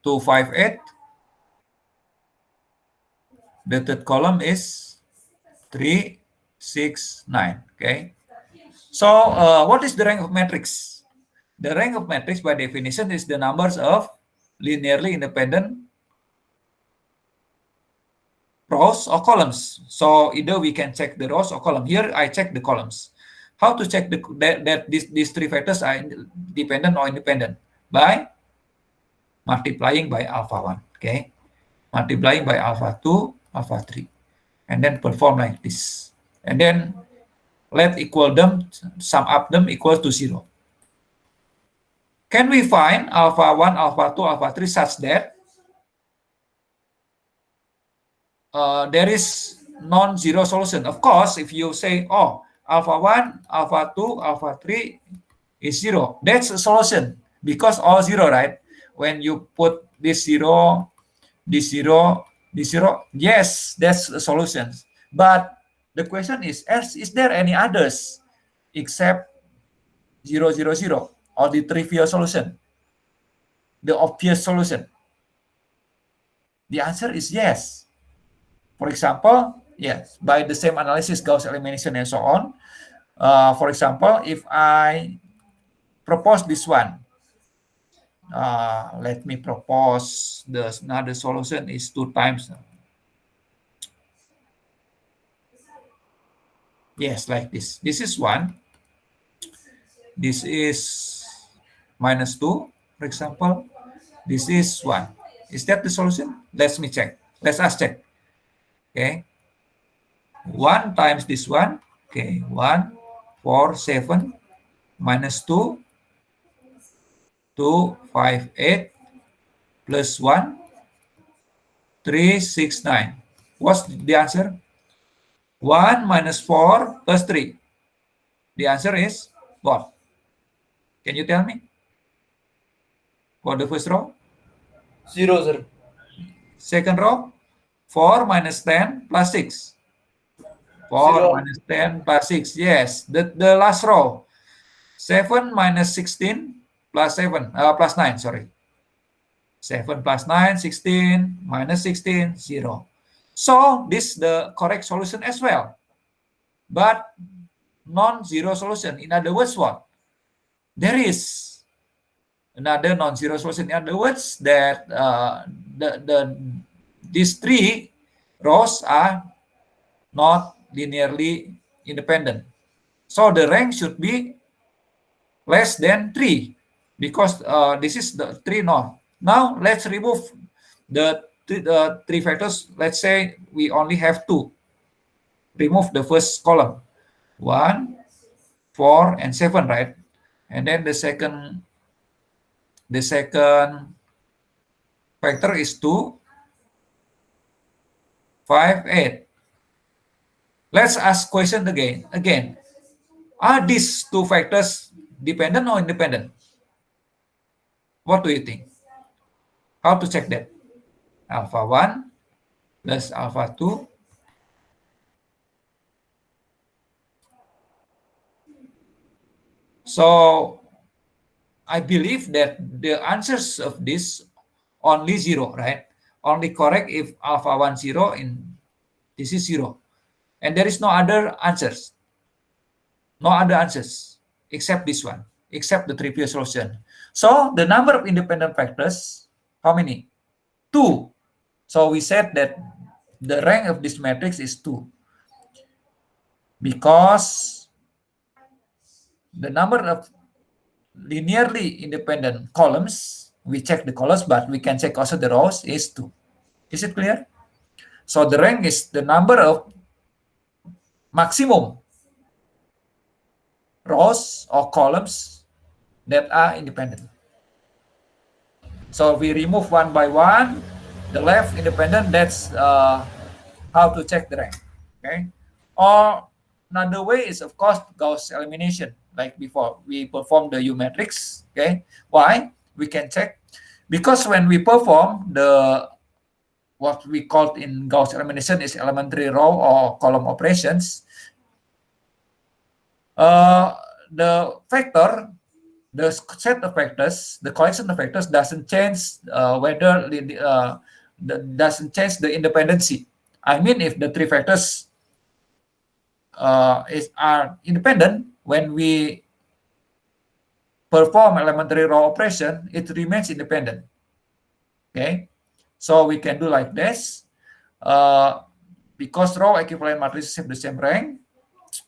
2, 5, 8. The third column is 3, 6, 9. Okay. So what is the rank of matrix? The rank of matrix by definition is the numbers of linearly independent rows or columns. So either we can check the rows or column. Here I check the columns. How to check that these three factors are dependent or independent? By multiplying by alpha 1. Okay. Multiplying by alpha 2, alpha 3. And then perform like this. And then let equal them, sum up them equal to 0. Can we find alpha 1, alpha 2, alpha 3 such that there is non-zero solution? Of course, if you say, oh, alpha 1, alpha 2, alpha 3 is 0, that's a solution because all 0, right? When you put this 0, this 0, this 0, yes, that's a solution. But the question is there any others except 0, 0, 0? Or the trivial solution, the obvious solution? The answer is yes. For example, yes, by the same analysis, Gauss elimination, and so on. For example, if I propose this one, let me propose another solution is 2 times. Yes, like this. This is 1. This is minus 2, for example. This is 1. Is that the solution? Let me check. Let us check. Okay. 1 times this one. Okay. 1, 4, 7, minus 2, 2, 5, 8, plus 1, 3, 6, 9. What's the answer? 1 minus 4 plus 3. The answer is what? Can you tell me? For the first row? 0, sir. Second row? 4 minus 10 plus 6. 4 0. minus 10 plus 6. Yes. The last row. 7 minus 16 plus 7. Plus 9, sorry. 7 plus 9, 16. Minus 16, 0. So, this is the correct solution as well. But non-zero solution. In other words, what? There is another non-zero solution. In other words, that these three rows are not linearly independent. So the rank should be less than 3 because this is the 3 norm. Now let's remove the three factors. Let's say we only have 2. Remove the first column. 1, 4, and 7, right? And then the second factor is 2, 5, 8. Let's ask question again. Are these two factors dependent or independent? What do you think? How to check that? Alpha 1 plus alpha 2. So I believe that the answers of this only 0, right? Only correct if alpha 1 0 and this is 0. And there is no other answers. No other answers except this one, except the previous solution. So the number of independent factors, how many? 2. So we said that the rank of this matrix is 2. Because the number of linearly independent columns, we check the columns, but we can check also the rows, is 2. Is it clear? So the rank is the number of maximum rows or columns that are independent. So we remove one by one. The left independent, that's how to check the rank. Okay. Or another way is, of course, Gauss elimination. Like before, we perform the U matrix. Okay. Why? We can check because when we perform what we call in Gauss elimination is elementary row or column operations. The factor, the set of factors, the collection of factors doesn't change doesn't change the independency. I mean, if the three factors are independent, when we perform elementary row operation, it remains independent. Okay, so we can do like this because row equivalent matrices have the same rank.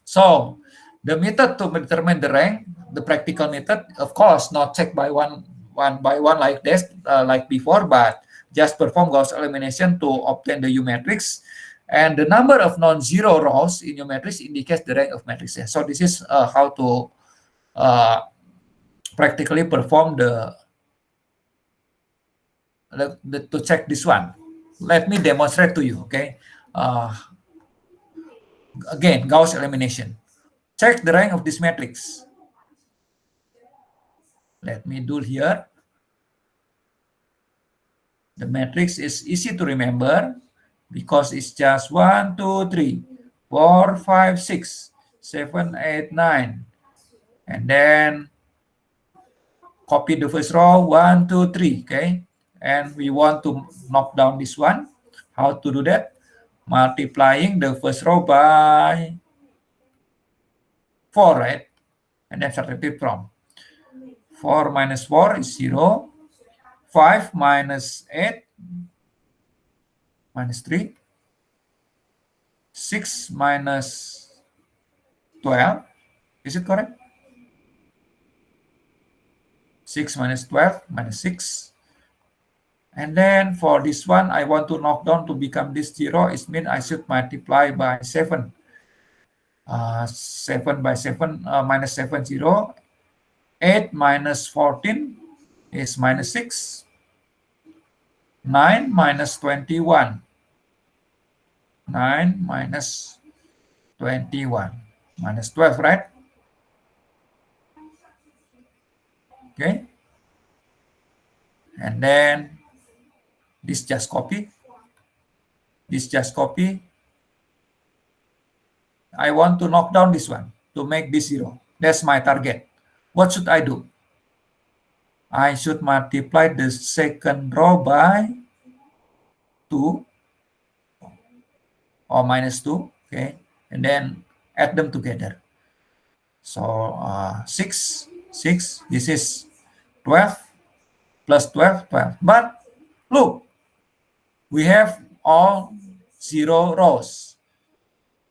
So the method to determine the rank, the practical method, of course, not checked by one by one like this, like before, but just perform Gauss elimination to obtain the U matrix. And the number of non-zero rows in U matrix indicates the rank of matrices. So this is how to practically perform to check this one. Let me demonstrate to you, okay? Again, Gauss elimination. Check the rank of this matrix. Let me do here. The matrix is easy to remember because it's just 1, 2, 3, 4, 5, 6, 7, 8, 9. And then copy the first row, 1, 2, 3, okay? And we want to knock down this one. How to do that? Multiplying the first row by 4, right? And then subtract from 4 minus 4 is 0. 5 minus 8 minus 3. 6 minus 12. Is it correct? 6 minus 12 minus 6. And then for this one, I want to knock down to become this 0. It means I should multiply by 7. 7 by 7 minus 7, 0. 8 minus 14 is minus 6. 9 minus 21 9 minus 21 minus 12, right? Okay. And then this just copy. This just copy. I want to knock down this one to make this 0. That's my target. What should I do? I should multiply the second row by 2 or minus 2, okay, and then add them together. So 6, this is 12 plus 12, 12. But look, we have all 0 rows.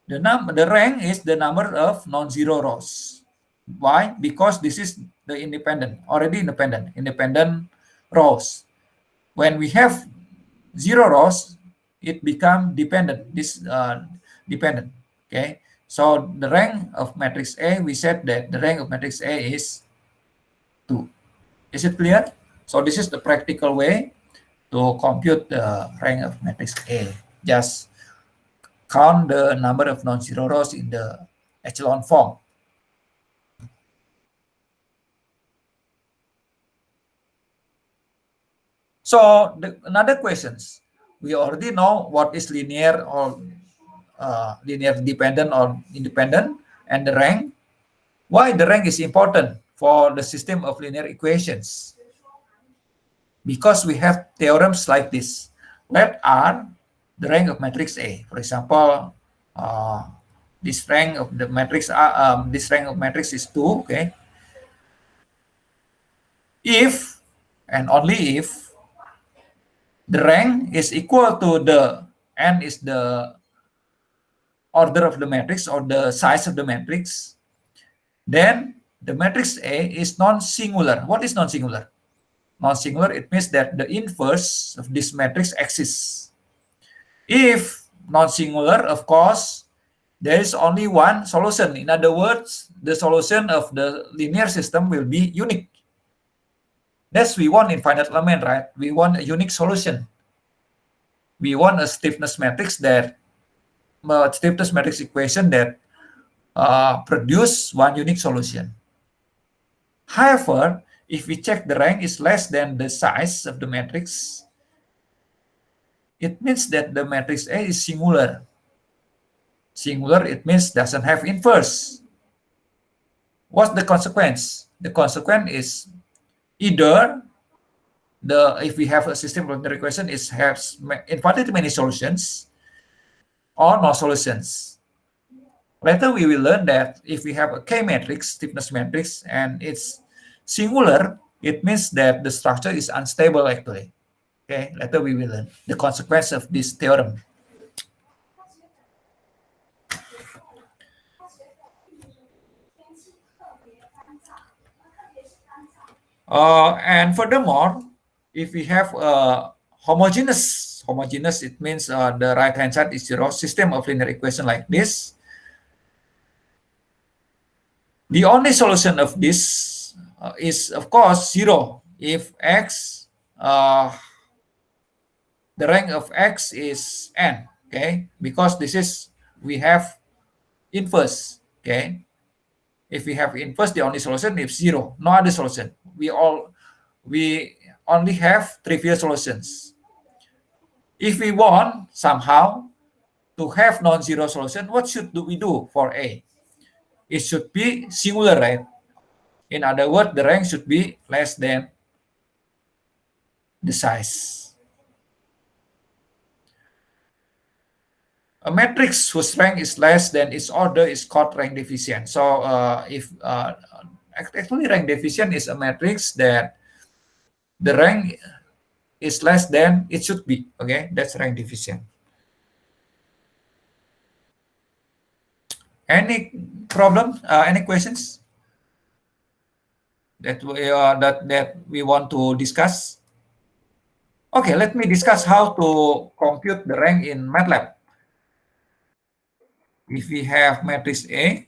The rank is the number of non-zero rows. Why? Because this is the already independent rows. When we have 0 rows, it become dependent. Dependent. Okay. So the rank of matrix A, we said that the rank of matrix A is 2. Is it clear? So this is the practical way to compute the rank of matrix A. Just count the number of non-zero rows in the echelon form. So another questions. We already know what is linear or linear dependent or independent and the rank. Why the rank is important for the system of linear equations? Because we have theorems like this. Let R the rank of matrix A. For example, this rank of the matrix is 2. Okay. If and only if the rank is equal to the n is the order of the matrix or the size of the matrix, then the matrix A is non-singular. What is non-singular? Non-singular, it means that the inverse of this matrix exists. If non-singular, of course, there is only one solution. In other words, the solution of the linear system will be unique. That's we want in finite element, right? We want a unique solution. We want a stiffness matrix equation that produce one unique solution. However, if we check the rank is less than the size of the matrix, it means that the matrix A is singular. Singular, it means doesn't have inverse. What's the consequence? The consequence is either if we have a system of linear equation, it has infinitely many solutions or no solutions. Later we will learn that if we have a K matrix, stiffness matrix, and it's singular, it means that the structure is unstable actually. Okay, later we will learn the consequence of this theorem. And furthermore, if we have a homogeneous, it means the right-hand side is 0, system of linear equation like this. The only solution of this is, of course, 0. If x, the rank of x is n, okay? Because we have inverse, okay? If we have inverse, the only solution is 0, no other solution. We only have trivial solutions. If we want somehow to have non-zero solution, what should we do for A? It should be singular, right? In other words, the rank should be less than the size. A matrix whose rank is less than its order is called rank deficient. So actually rank deficient is a matrix that the rank is less than it should be. Okay, that's rank deficient. Any problem? Any questions that we want to discuss? Okay, let me discuss how to compute the rank in MATLAB. If we have matrix A,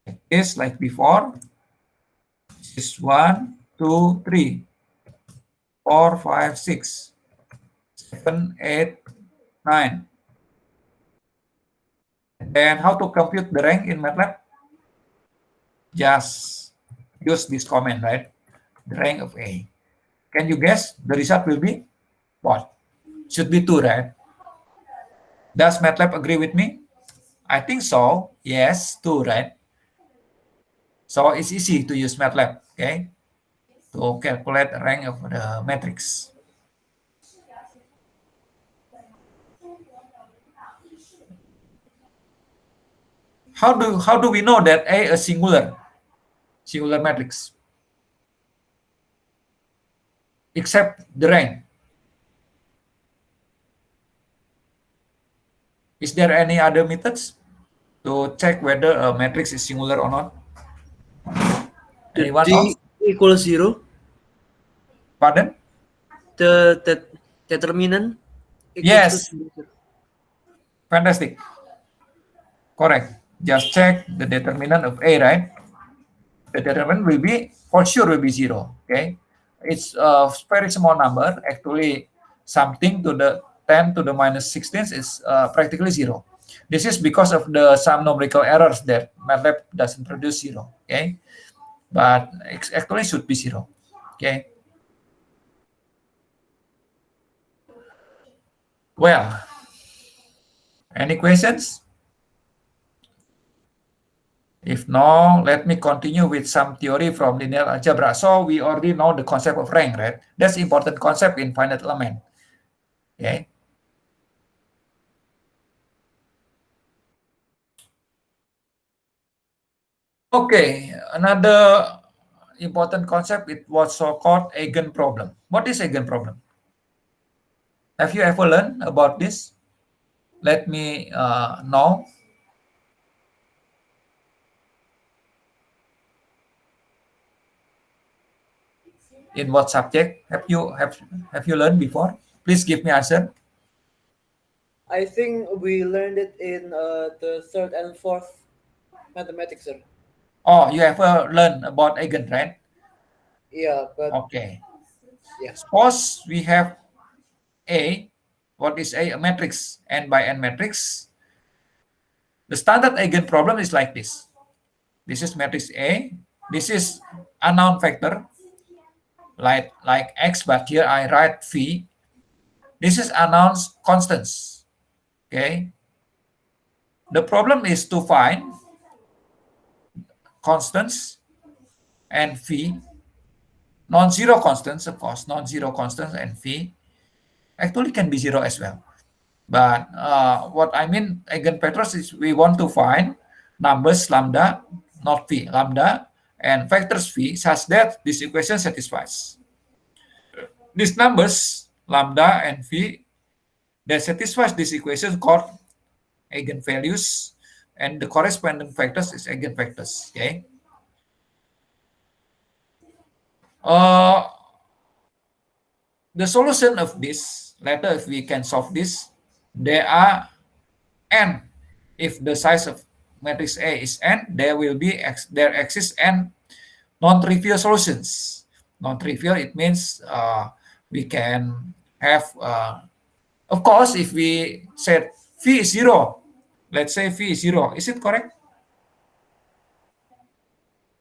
it is like before. This is 1, 2, 3, 4, 5, 6, 7, 8, 9, Then how to compute the rank in MATLAB? Just use this comment, right? The rank of A. Can you guess the result will be what? Should be 2, right? Does MATLAB agree with me? I think so. Yes, 2, right? So it's easy to use MATLAB, okay, to calculate the rank of the matrix. How do we know that A is singular matrix? Except the rank. Is there any other methods to check whether a matrix is singular or not? Anyone else? Equals 0. Pardon? The determinant equals Yes. to 0. Fantastic. Correct. Just check the determinant of A, right? The determinant will be, for sure, will be 0. Okay. It's a very small number. Actually, something to the 10 to the minus 16 is practically 0. This is because of the some numerical errors that MATLAB doesn't produce 0. Okay. But actually should be 0. Okay. Well, any questions? If no, let me continue with some theory from linear algebra. So we already know the concept of rank, right? That's important concept in finite element. Okay. Okay, another important concept is what's so-called eigen problem. What is eigen problem? Have you ever learned about this? Let me know. In what subject have you learned before? Please give me answer. I think we learned it in the third and fourth mathematics, sir. Oh, you ever learned about eigen, right? Yeah, but Okay. yeah. Suppose we have A. What is A? A matrix, n by n matrix. The standard eigen problem is like this. This is matrix A. This is unknown vector, like X, but here I write V. This is unknown constants. Okay. The problem is to find constants and V, non-zero constants, of course, non-zero constants and V actually can be 0 as well. But what I mean eigenvectors is we want to find numbers lambda, not V, lambda, and vectors V such that this equation satisfies. These numbers, lambda and V, that satisfies this equation called eigenvalues, and the corresponding vectors is eigenvectors. Okay. The solution of this, later if we can solve this, there are n. If the size of matrix A is n, there exists n non-trivial solutions. Non-trivial, it means we can have, of course, if we said V is 0, let's say V is 0, is it correct?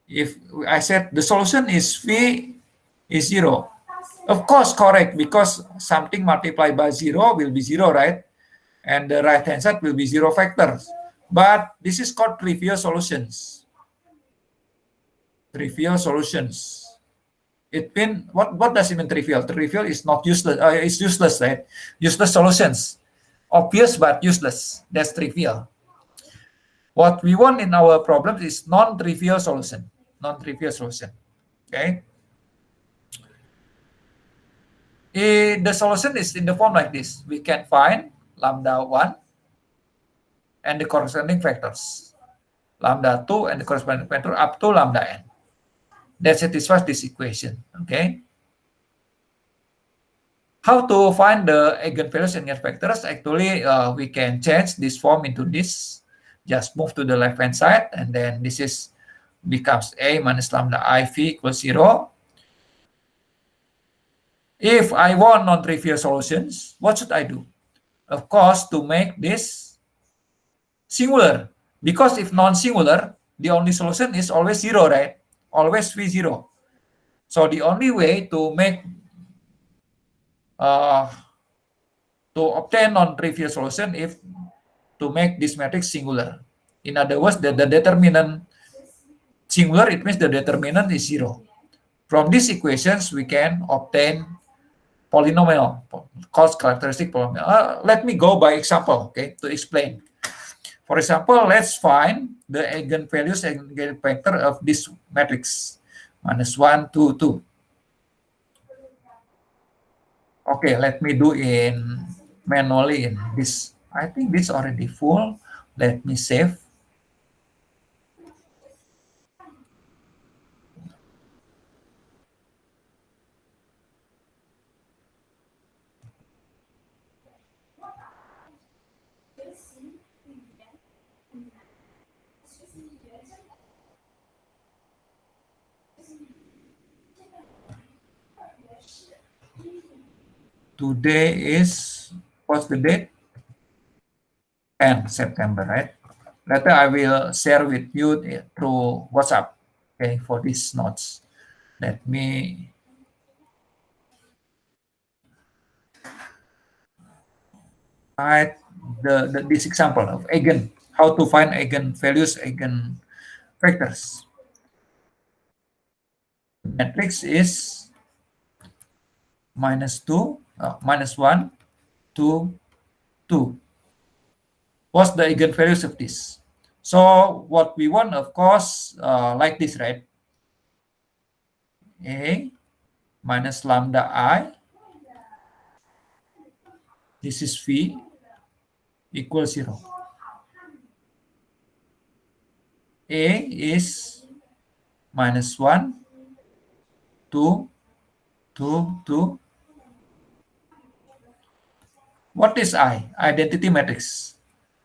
If I said the solution is V is 0, of course correct, because something multiplied by 0 will be 0, right? And the right-hand side will be 0 vectors. But this is called trivial solutions. Trivial solutions. It means, what does it mean trivial? Trivial is not useless. It's useless, right? Useless solutions. Obvious but useless. That's trivial. What we want in our problems is non-trivial solution. Non-trivial solution. Okay. The solution is in the form like this. We can find lambda 1 and the corresponding vectors. Lambda 2 and the corresponding vector up to lambda n. That satisfies this equation. Okay. How to find the eigenvalues and eigenvectors? Actually, we can change this form into this. Just move to the left-hand side, and then this is becomes A minus lambda I V equals 0. If I want non-trivial solutions, what should I do? Of course, to make this singular. Because if non-singular, the only solution is always 0, right? Always V0. So the only way to make to obtain non-trivial solution is to make this matrix singular. In other words, the determinant singular, it means the determinant is 0. From these equations, we can obtain polynomial, cost characteristic polynomial. Let me go by example, okay, to explain. For example, let's find the eigenvalues, eigenvector of this matrix, -1, 2, 2. Okay, let me do in manually in this. I think this already full. Let me save. Today is, what's the date? 10 September, right? Later I will share with you through WhatsApp, okay, for these notes. Let me write this example of how to find eigenvalues, eigenvectors. Matrix is -2, -1, 2, 2. What's the eigenvalues of this? So what we want, of course, like this, right? A minus lambda I, this is V, equals 0. A is -1, 2, 2, 2. What is I? Identity matrix.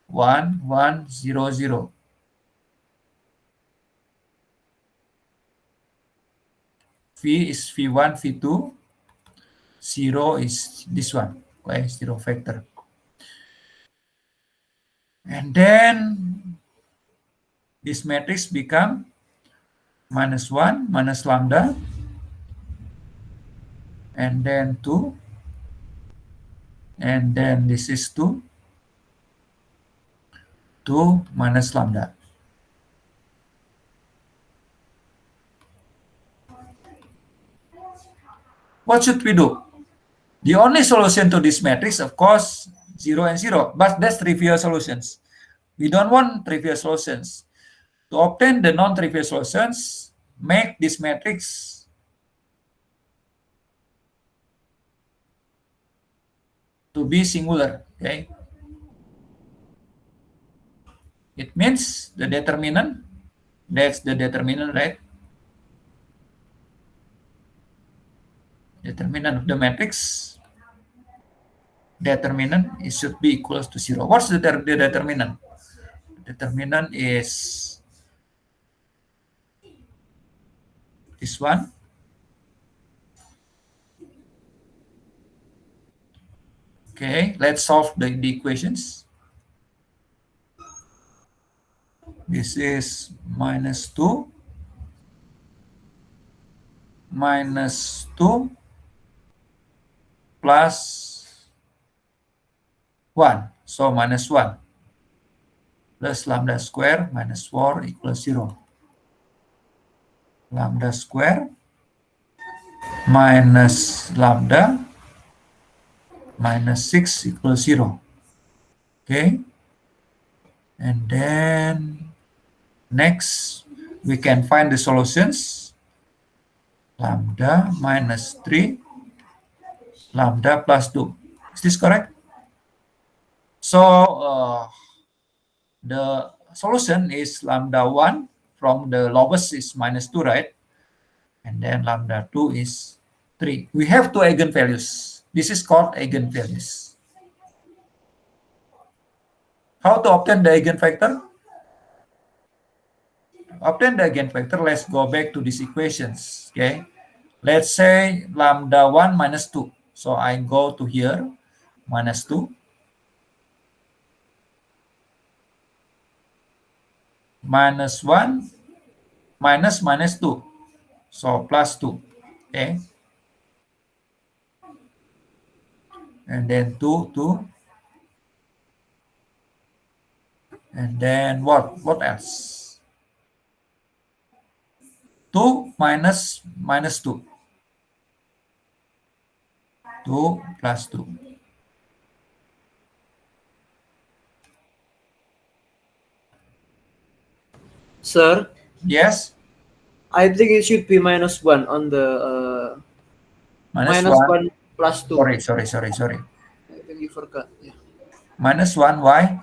1, 1, 0, 0. V is V1, V2. 0 is this one, okay, 0 vector. And then this matrix become -1 minus lambda, and then 2, and then this is 2, 2 minus lambda. What should we do? The only solution to this matrix, of course, 0 and 0, but that's trivial solutions. We don't want trivial solutions. To obtain the non-trivial solutions, make this matrix to be singular, okay? It means the determinant, that's the determinant, right? Determinant of the matrix, determinant, it should be equals to 0. What's the determinant? Determinant is this one. Okay, let's solve the equations. This is -2, -2 plus 1, so -1 plus lambda square minus 4 equals 0. Lambda square minus lambda minus 6 equals 0. Okay, and then next we can find the solutions. Lambda minus 3, lambda plus 2. Is this correct? So the solution is lambda 1 from the lowest is -2, right? And then lambda 2 is 3. We have two eigenvalues. This is called eigenvalues. How to obtain the eigenvector? Obtain the eigenvector, let's go back to these equations, okay? Let's say lambda 1 minus 2. So I go to here, -2. minus 1 minus minus 2. So plus 2. Okay. And then 2, 2. And then what? What else? 2 minus minus 2. 2 plus 2. Sir, Yes? I think it should be minus 1 on the minus 1 plus 2. Sorry. I think you forgot. Yeah. Minus 1, why?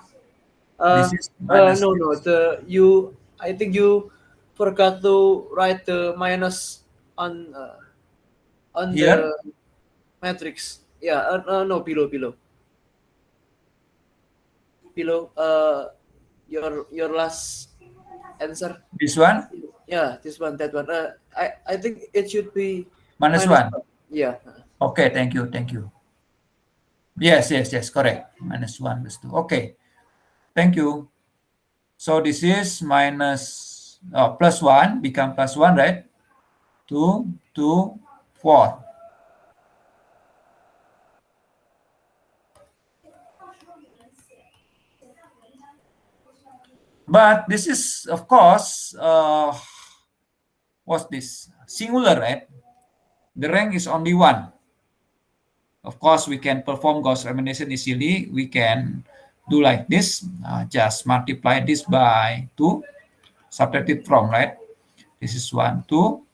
This is minus No, I think you forgot to write the minus on here. the matrix. Yeah, no, below. Your last answer. This one, Yeah, this one, that one. I think it should be minus minus 1. Yeah. Okay, thank you. Yes, correct. Minus 1 plus 2. Okay, thank you. So this is minus plus 1 become plus 1, right? 2, 2, 4. But this is, of course, what's this? Singular, right? The rank is only 1. Of course, we can perform Gauss elimination easily. We can do like this. Just multiply this by 2. Subtract it from, right? This is 1, 2.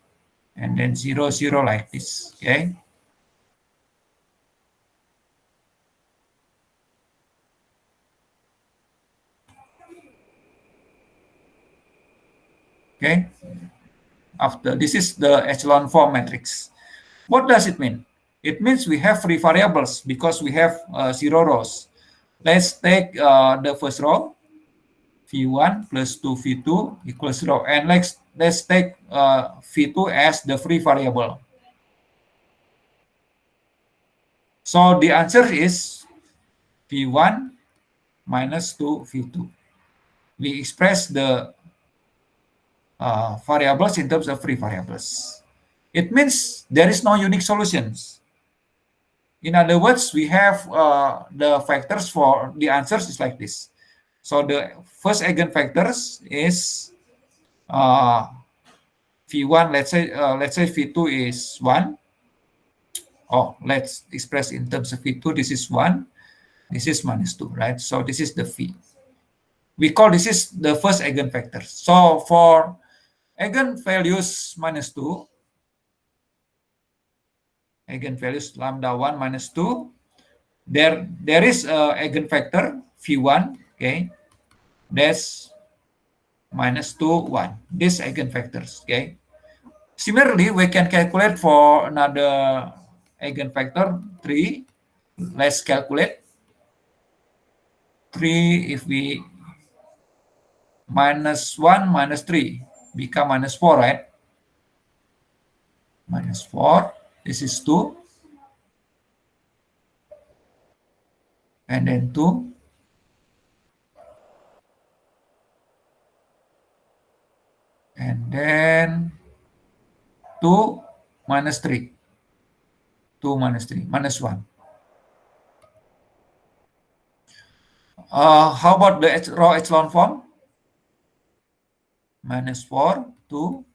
And then 0, 0 like this. Okay. Okay. After this is the echelon form matrix. What does it mean? It means we have free variables because we have 0 rows. Let's take the first row, V1 plus 2V2 equals 0. And let's take V2 as the free variable. So the answer is V1 minus 2V2. We express the variables in terms of free variables. It means there is no unique solutions. In other words, we have the factors for the answers is like this. So the first eigenvectors is V1. Let's say V2 is 1. Oh, let's express in terms of V2. This is 1. This is minus 2, right? So this is the V. We call this is the first eigenvector. So for eigenvalues minus 2, eigenvalues lambda 1 minus 2, there is a eigenvector V1, okay, that's minus 2, 1. These eigenvectors, okay. Similarly, we can calculate for another eigenvector 3. Let's calculate 3. If we minus 1 minus 3 become minus 4, right? Minus 4. This is 2. And then 2. And then 2 minus 3. 2 minus 3. Minus 1. How about the raw echelon form? Minus 4, 2.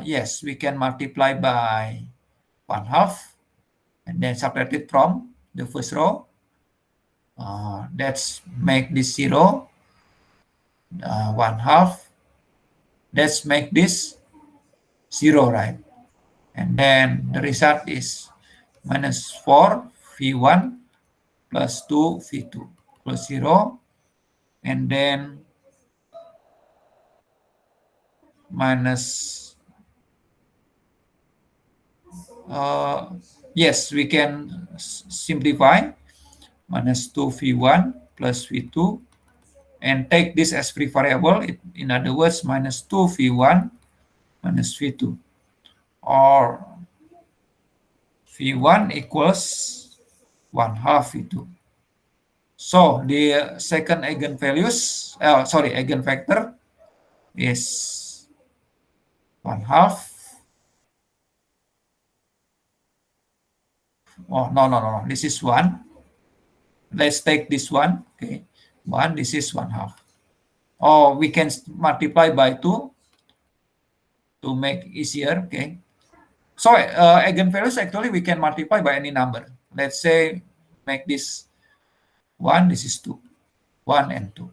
Yes, we can multiply by 1/2 and then subtract it from the first row. Let's make this 0. 1/2. Let's make this 0, right? And then the result is minus 4 V1 plus 2 V2 plus 0. And then minus, yes, we can simplify. Minus 2 V1 plus V2 and take this as free variable. In other words, minus 2 V1 minus V2, or V1 equals 1/2 V2. So the second eigenvalues, eigenvector is 1/2. Oh, no. This is 1. Let's take this one. Okay. 1, this is 1/2. Or we can multiply by 2 to make easier. Okay. So eigenvalues actually we can multiply by any number. Let's say make this 1, this is 2. 1 and 2.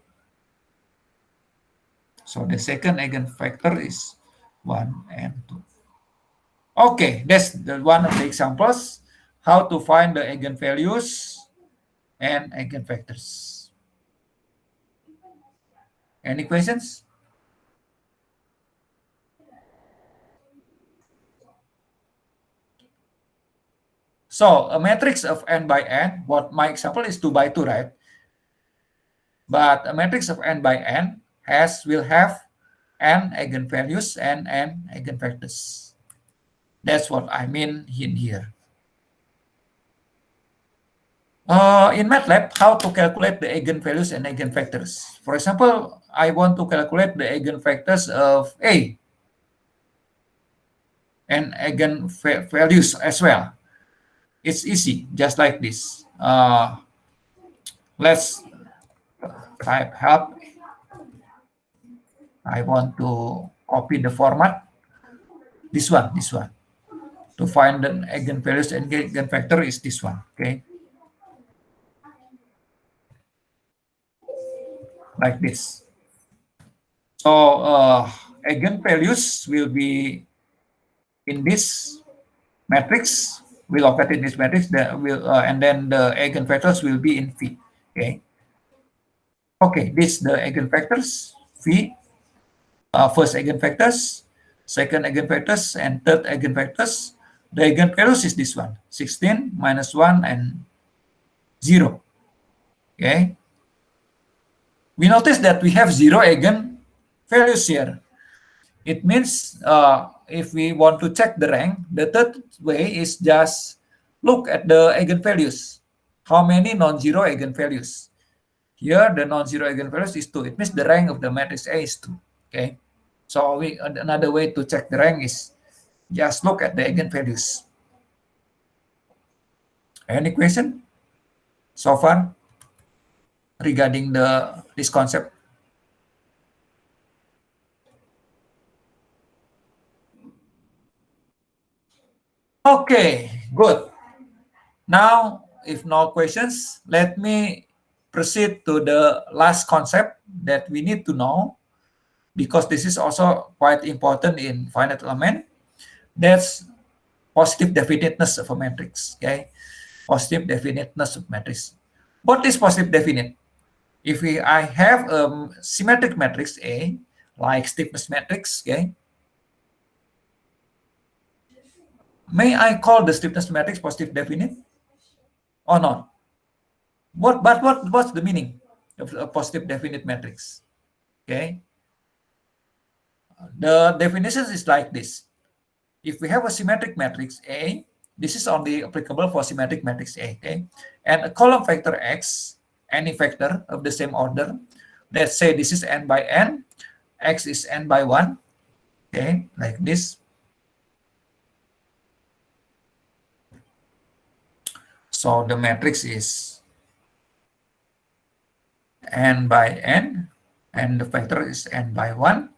So the second eigenvector is 1 and 2. Okay, that's the one of the examples how to find the eigenvalues and eigenvectors. Any questions? So a matrix of n by n, what my example is 2 by 2, right? But a matrix of n by n will have n eigenvalues and n eigenvectors. That's what I mean in here. In MATLAB, how to calculate the eigenvalues and eigenvectors? For example, I want to calculate the eigenvectors of A and eigenvalues as well. It's easy, just like this. Let's type help. I want to copy the format. This one. To find the eigenvalues and eigenvector is this one, okay? Like this. So eigenvalues will be in this matrix. We locate in this matrix that will, and then the eigenvectors will be in V. Okay. Okay, this the eigenvectors V. First eigenvectors, second eigenvectors, and third eigenvectors. The eigenvalues is this one: 16, -1, and 0. Okay. We notice that we have 0 eigenvalues here. It means if we want to check the rank, the third way is just look at the eigenvalues. How many non-zero eigenvalues? Here, the non-zero eigenvalues is 2. It means the rank of the matrix A is 2. Okay. So another way to check the rank is just look at the eigenvalues. Any question so far regarding this concept? Okay, good. Now, if no questions, let me proceed to the last concept that we need to know, because this is also quite important in finite element. That's positive definiteness of a matrix. Okay, positive definiteness of matrix. What is positive definite? If I have a symmetric matrix A, like stiffness matrix, okay, may I call the stiffness matrix positive definite or not? What's the meaning of a positive definite matrix? Okay, the definition is like this. If we have a symmetric matrix A, this is only applicable for symmetric matrix A, okay, and a column vector X, any vector of the same order. Let's say this is n by n, X is n by 1, okay, like this. So the matrix is n by n, and the vector is n by 1.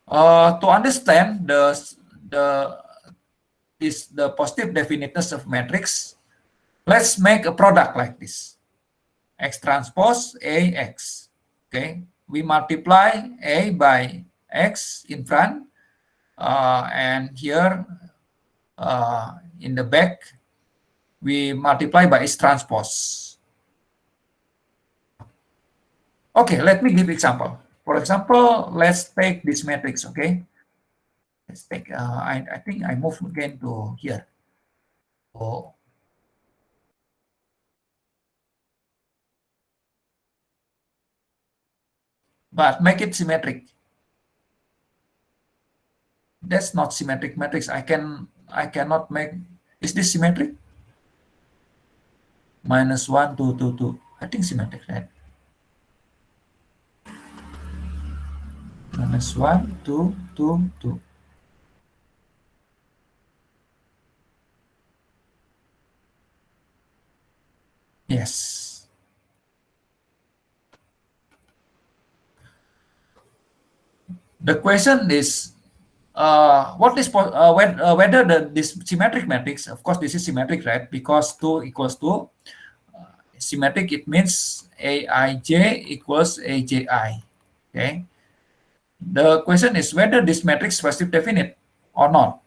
To understand the positive definiteness of matrix, let's make a product like this: X transpose A X. Okay, we multiply A by X in front, and here in the back we multiply by X transpose. Okay, let me give example. For example, let's take this matrix, okay? Let's take, I think I move again to here. Oh. But make it symmetric. That's not symmetric matrix. I cannot make, is this symmetric? minus 1, 2, 2, 2. I think symmetric, right? Minus 1, 2, 2, 2. Yes. The question is, whether this symmetric matrix, of course, this is symmetric, right? Because 2 equals 2. Symmetric, it means Aij equals Aji. Okay. The question is whether this matrix is positive definite or not.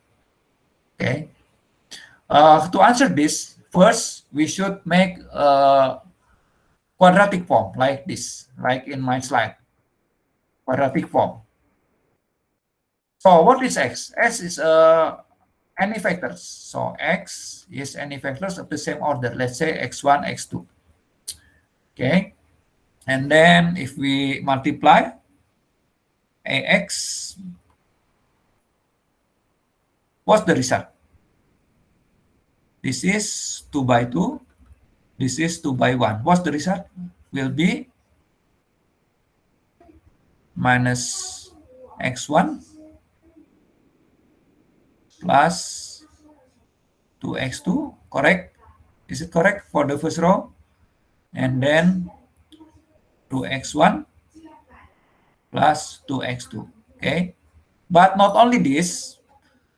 Okay. To answer this, first we should make a quadratic form like this, like in my slide. Quadratic form. So what is x? X is any vectors. So x is any vectors of the same order. Let's say x1, x2. Okay. And then if we multiply ax, what's the result? This is 2 by 2. This is 2 by 1. What's the result? Will be minus x1 plus 2x2, correct? Is it correct for the first row? And then 2x1 plus 2x2, okay? But not only this,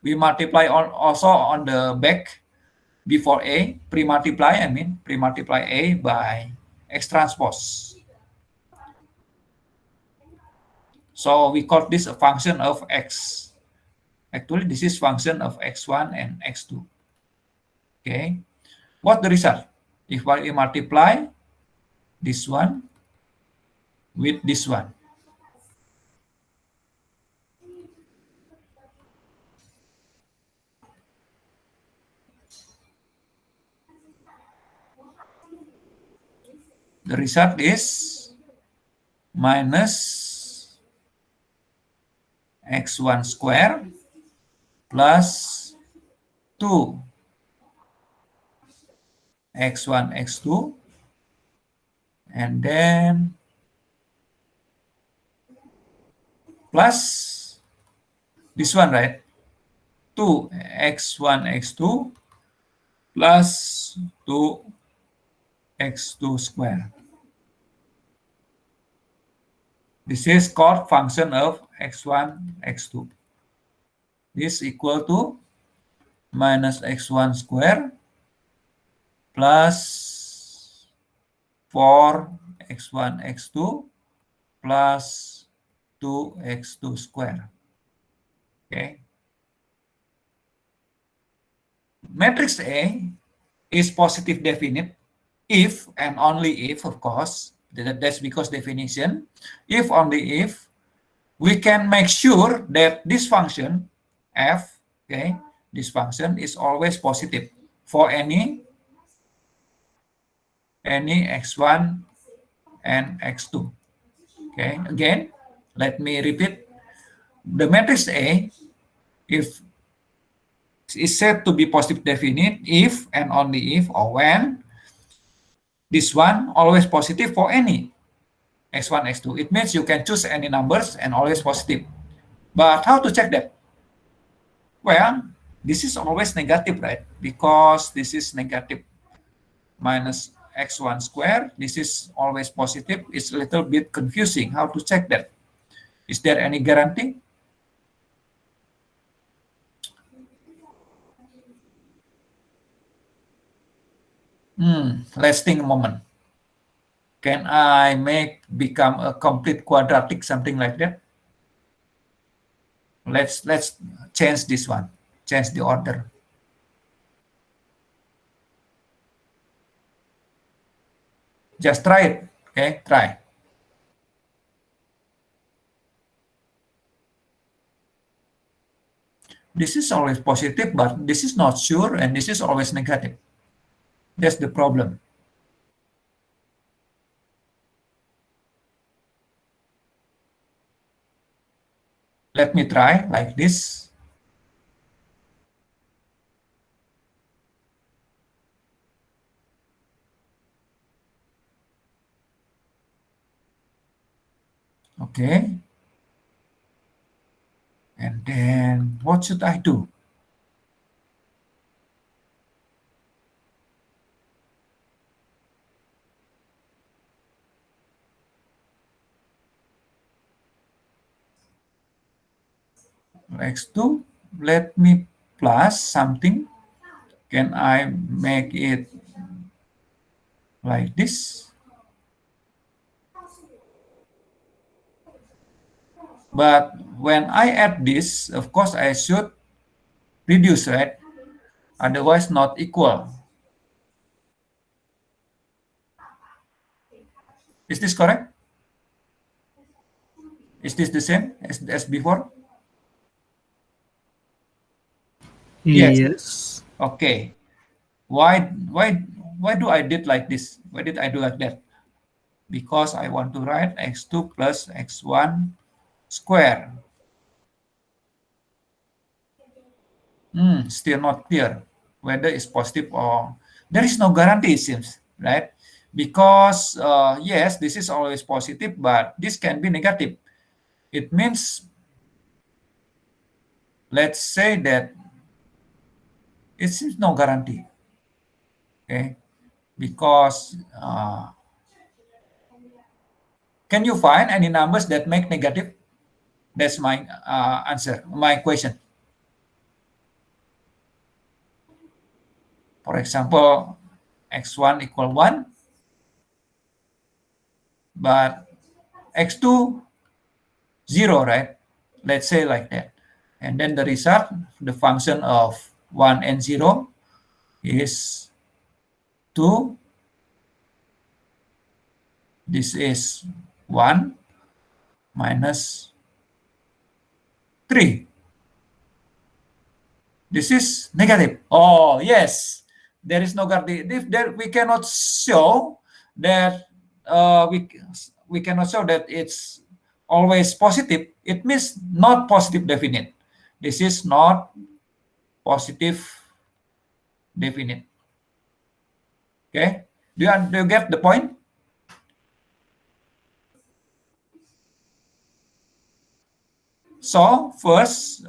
we multiply also on the back before A, pre-multiply A by x transpose. So we call this a function of x. Actually, this is function of x1 and x2. Okay. What's the result? If we multiply this one with this one. The result is minus x1 square plus 2 x1, x2, and then plus this one, right? 2 x1, x2 plus 2 x2 square. This is called function of x1, x2. This equal to minus x1 square plus 4 x1, x2 plus 2 x2 square. Okay. Matrix A is positive definite if and only if, of course, that's because definition, if only if we can make sure that this function f, okay, this function is always positive for any x1 and x2. Okay, again, let me repeat. The matrix A, if is said to be positive definite if and only if or when this one always positive for any x1, x2. It means you can choose any numbers and always positive. But how to check that? Well, this is always negative, right? Because this is negative minus x1 square. This is always positive. It's a little bit confusing. How to check that? Is there any guarantee? Let's think a moment. Can I become a complete quadratic, something like that? Let's change this one. Change the order. Just try it. Okay, try. This is always positive, but this is not sure, and this is always negative. That's the problem. Let me try like this. Okay. And then what should I do? X2, let me plus something. Can I make it like this? But when I add this, of course, I should reduce, right? Otherwise, not equal. Is this correct? Is this the same as before? Yes. Okay. Why do I did like this? Why did I do like that? Because I want to write x2 plus x1 square. Still not clear whether it's positive or there is no guarantee, it seems, right? Because yes, this is always positive, but this can be negative. It means, let's say that it seems no guarantee. Okay, because can you find any numbers that make negative? That's my answer, my question. For example, x1 equal 1, but x2 0, right? Let's say like that. And then the result, the function of 1 and 0 is 2. This is 1 minus 3. This is negative. Oh, yes. There is no guarantee. If there, we cannot show that we cannot show that it's always positive. It means not positive definite. This is not positive definite. Okay? Do you get the point? So first,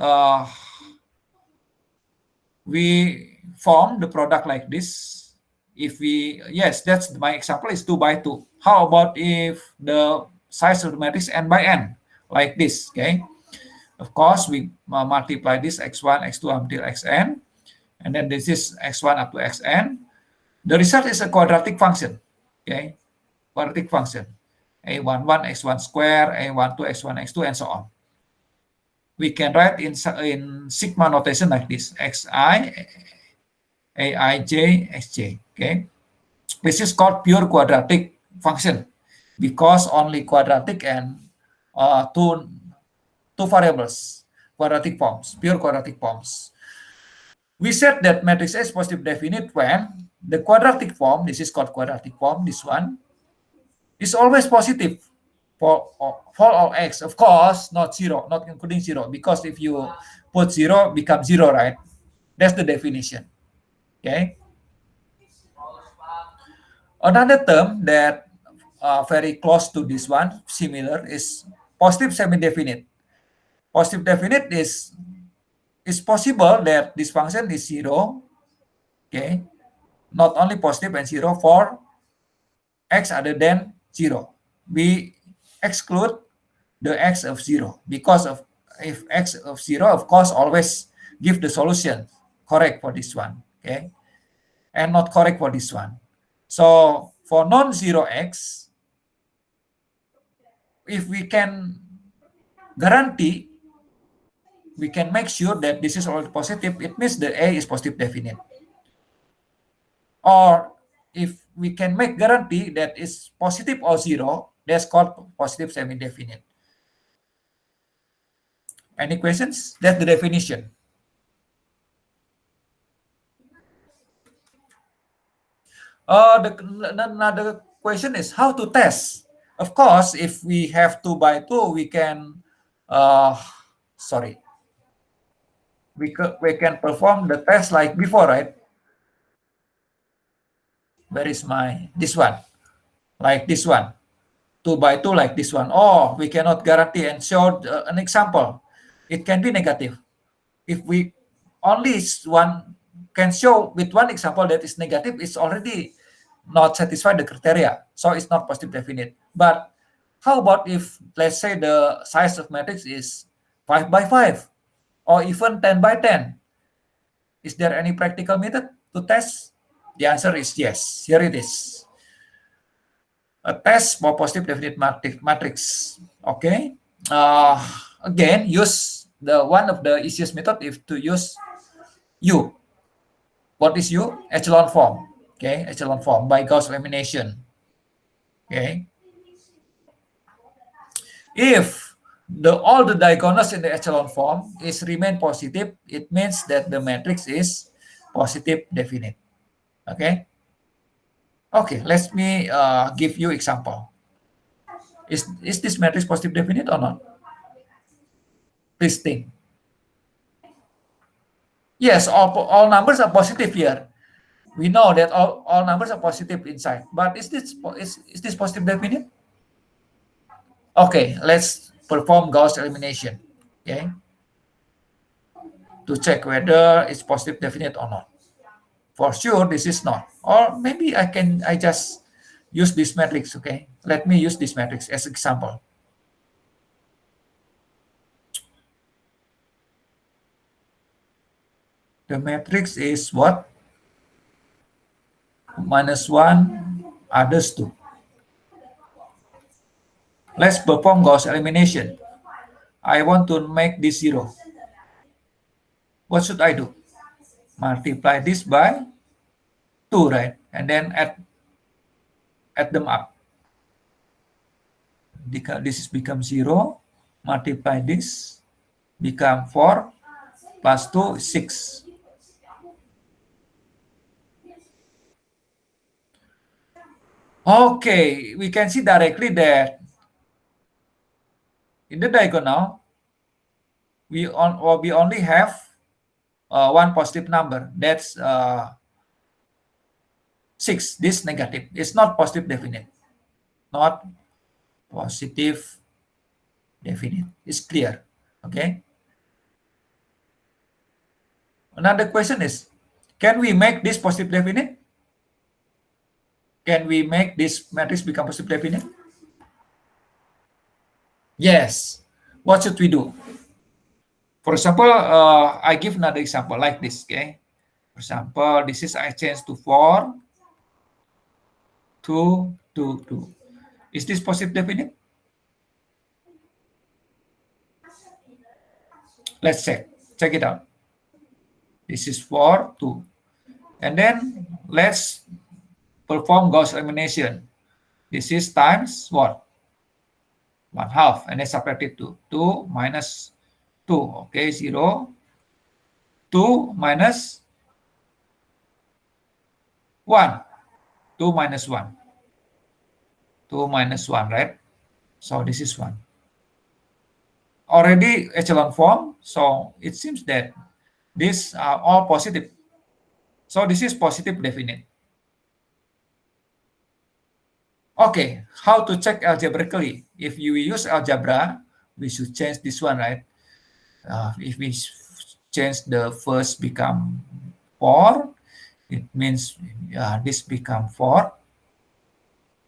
we form the product like this. If we, yes, that's my example is 2 by 2. How about if the size of the matrix n by n, like this, okay? Of course, we multiply this x1, x2 until xn, and then this is x1 up to xn. The result is a quadratic function, okay? Quadratic function, a11, x1 square, a12, x1, x2, and so on. We can write in sigma notation like this, xi, aij, xj, okay? This is called pure quadratic function because only quadratic and two variables, quadratic forms, pure quadratic forms. We said that matrix A is positive definite when the quadratic form, this is called quadratic form, this one, is always positive for all x. Of course, not 0, not including 0, because if you put 0, becomes 0, right? That's the definition, okay? Another term that very close to this one, similar, is positive semi-definite. Positive definite is possible that this function is 0, okay? Not only positive and 0 for x other than 0. We exclude the x of 0 because of if x of 0, of course, always give the solution correct for this one, okay? And not correct for this one. So for non-zero x, if we can guarantee, we can make sure that this is always positive, it means the A is positive definite. Or if we can make guarantee that it's positive or 0, that's called positive semi-definite. Any questions? That's the definition. Another question is how to test. Of course, if we have 2 by 2, we can, we can perform the test like before, right? Where is this one? Like this one. 2 by 2 like this one. Oh, we cannot guarantee and show an example. It can be negative. If we only one can show with one example that is negative, it's already not satisfied the criteria. So it's not positive definite. But how about if, let's say, the size of matrix is 5 by 5 or even 10 by 10? Is there any practical method to test? The answer is yes. Here it is. A test for positive definite matrix. Okay. Again, use one of the easiest method is to use U. What is U? Echelon form. Okay, echelon form by Gauss elimination. Okay. If all the diagonals in the echelon form remain positive, it means that the matrix is positive definite. Okay. Okay, let me give you example. Is this matrix positive definite or not? Please think. Yes, all numbers are positive here. We know that all numbers are positive inside. But is this positive definite? Okay, let's perform Gauss elimination. Okay, to check whether it's positive definite or not. For sure, this is not. Or maybe I just use this matrix. Okay, let me use this matrix as example. The matrix is what? -1, others 2. Let's perform Gauss elimination. I want to make this 0. What should I do? Multiply this by 2, right? And then add them up. This become 0. Multiply this, become 4 plus 2 is 6. Okay, we can see directly that in the diagonal, we only have one positive number. That's 6. This negative. It's not positive definite. Not positive definite. It's clear. Okay. Another question is, can we make this positive definite? Can we make this matrix become positive definite? Yes. What should we do? For example, I give another example like this. Okay. For example, this is I change to 4, 2, 2, 2. Is this positive definite? Let's check. Check it out. This is 4, 2. And then let's perform Gauss elimination. This is times what? 1/2. And then subtract it to 2 minus 2. Okay, 0. 2 minus 1. 2 minus 1. 2 minus 1, right? So this is 1. Already echelon form, so it seems that these are all positive. So this is positive definite. Okay, how to check algebraically? If you use algebra, we should change this one, right? If we change the first become 4, it means this become 4.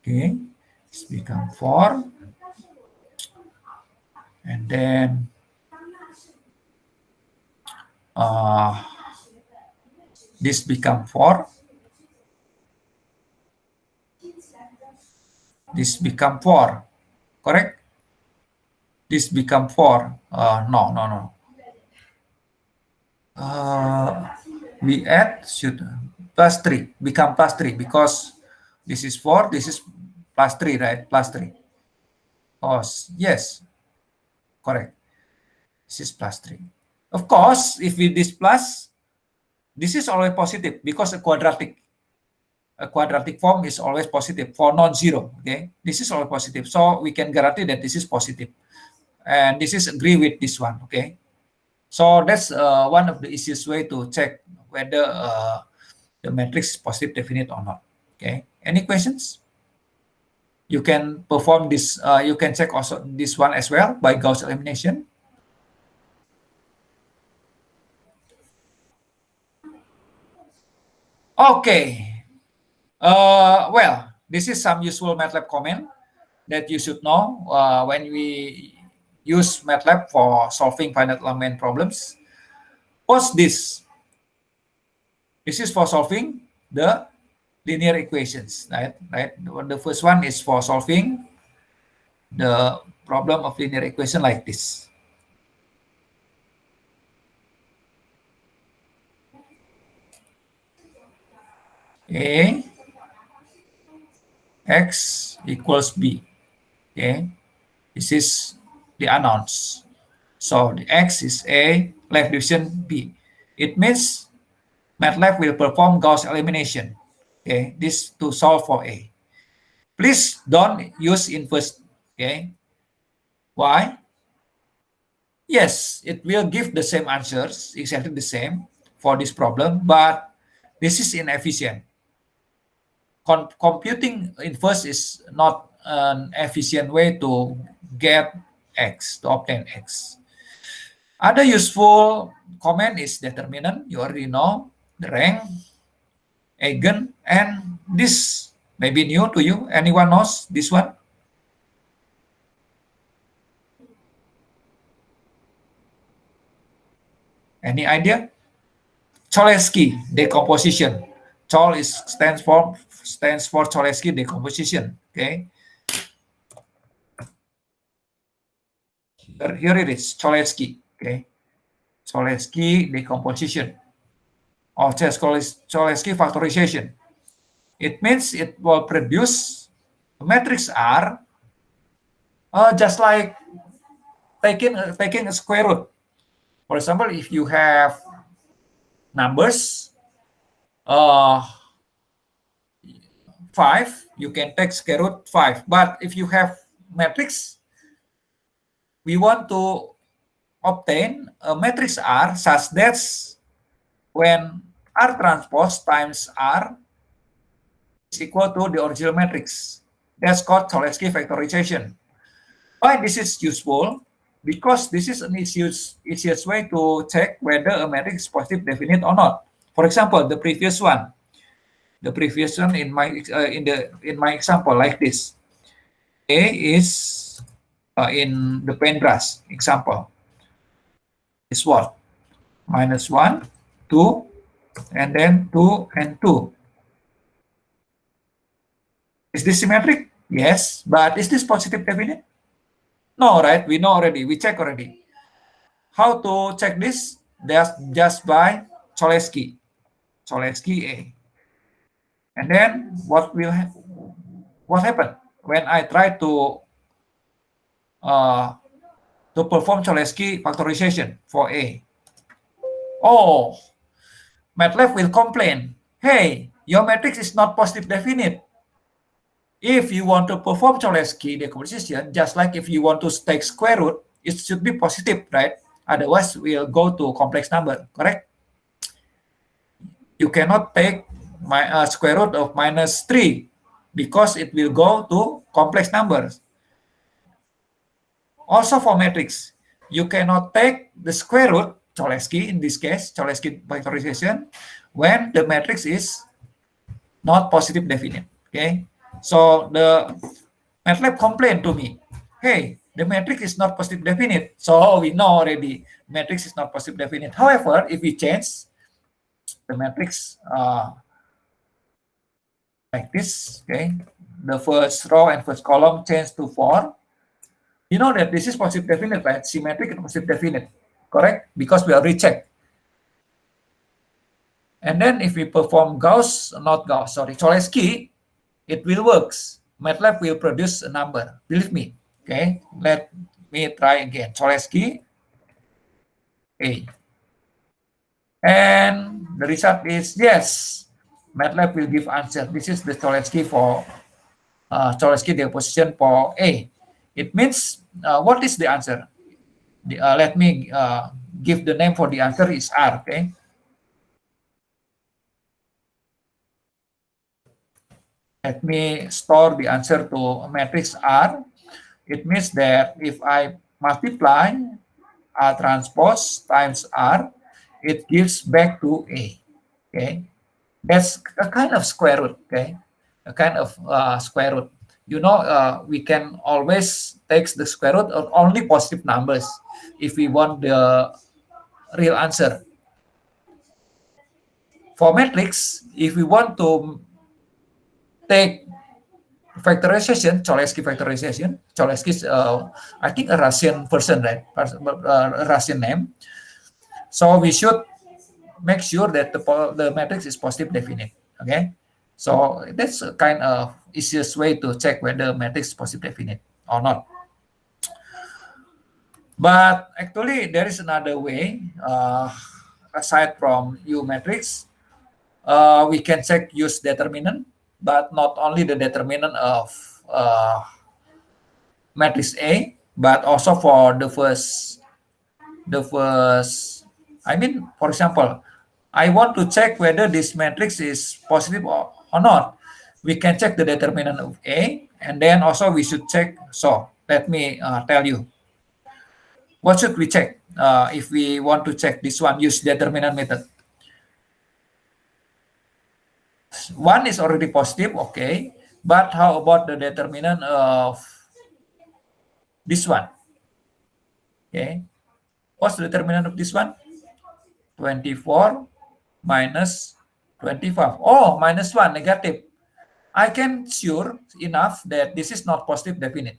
Okay, this become 4. And then this become 4. This become 4, correct? This become 4. No. We add should plus 3, become plus 3 because this is 4, this is plus 3, right? Plus 3. Oh, yes, correct. This is plus 3. Of course, if we this plus, this is always positive because a quadratic form is always positive for non-zero. Okay, this is always positive, so we can guarantee that this is positive, and this is agree with this one. Okay, so that's one of the easiest way to check whether the matrix is positive definite or not. Okay, any questions? You can perform this, you can check also this one as well by Gauss elimination. Okay. Well, this is some useful MATLAB comment that you should know when we use MATLAB for solving finite element problems. What's this? This is for solving the linear equations, right? The first one is for solving the problem of linear equation like this. A x equals b. Okay, this is the unknowns. So the x is a, left division b. It means MATLAB will perform Gauss elimination. Okay, this to solve for a. Please don't use inverse. Okay, why? Yes, it will give the same answers, exactly the same for this problem, but this is inefficient. Computing inverse is not an efficient way to get x, to obtain x. Other useful comment is determinant. You already know the rank, eigen, and this may be new to you. Anyone knows this one? Any idea? Cholesky decomposition. Chol stands for Cholesky decomposition. Okay. Here it is, Cholesky. Okay. Cholesky decomposition or Cholesky factorization. It means it will produce a matrix R just like taking a square root. For example, if you have numbers 5, you can take square root 5. But if you have matrix, we want to obtain a matrix R such that when R transpose times R is equal to the original matrix. That's called Cholesky factorization. Why this is useful? Because this is an easiest way to check whether a matrix is positive definite or not. For example, the previous one in my example like this. A is in the paintbrush example. Is what? -1, 2, and then 2 and 2. Is this symmetric? Yes, but is this positive definite? No, right? We know already. We check already. How to check this? Just by Cholesky A. And then what happen when I try to perform Cholesky factorization for A? Oh, MATLAB will complain. Hey, your matrix is not positive definite. If you want to perform Cholesky decomposition, just like if you want to take square root, it should be positive, right? Otherwise, we'll go to complex number, correct? You cannot take square root of -3 because it will go to complex numbers. Also for matrix, you cannot take the square root, Cholesky in this case, Cholesky factorization, when the matrix is not positive definite, okay? So the MATLAB complained to me, hey, the matrix is not positive definite. So we know already matrix is not positive definite. However, if we change the matrix like this, okay, the first row and first column change to 4, you know that this is positive definite, right? Symmetric and positive definite, correct? Because we already checked. And then if we perform Cholesky, it will works. MATLAB will produce a number. Believe me. Okay, let me try again. Cholesky A. And the result is yes. MATLAB will give answer. This is the Cholesky for Cholesky decomposition for A. It means what is the answer? Let me give the name for the answer is R. Okay. Let me store the answer to matrix R. It means that if I multiply R transpose times R, it gives back to A. Okay, that's a kind of square root. Okay, a kind of square root. You know, we can always take the square root of only positive numbers if we want the real answer. For matrix, if we want to take factorization, Cholesky factorization. Cholesky is, I think, a Russian person, right? A Russian name. So we should make sure that the matrix is positive definite. Okay. So that's a kind of easiest way to check whether matrix is positive definite or not. But actually, there is another way. Aside from U matrix, we can check use determinant, but not only the determinant of matrix A, but also for the first, I mean, for example, I want to check whether this matrix is positive or not. We can check the determinant of A, and then also we should check. So let me tell you. What should we check if we want to check this one, use determinant method? One is already positive, okay. But how about the determinant of this one? Okay. What's the determinant of this one? 24 minus 25. Oh, minus 1, negative. I can sure enough that this is not positive definite.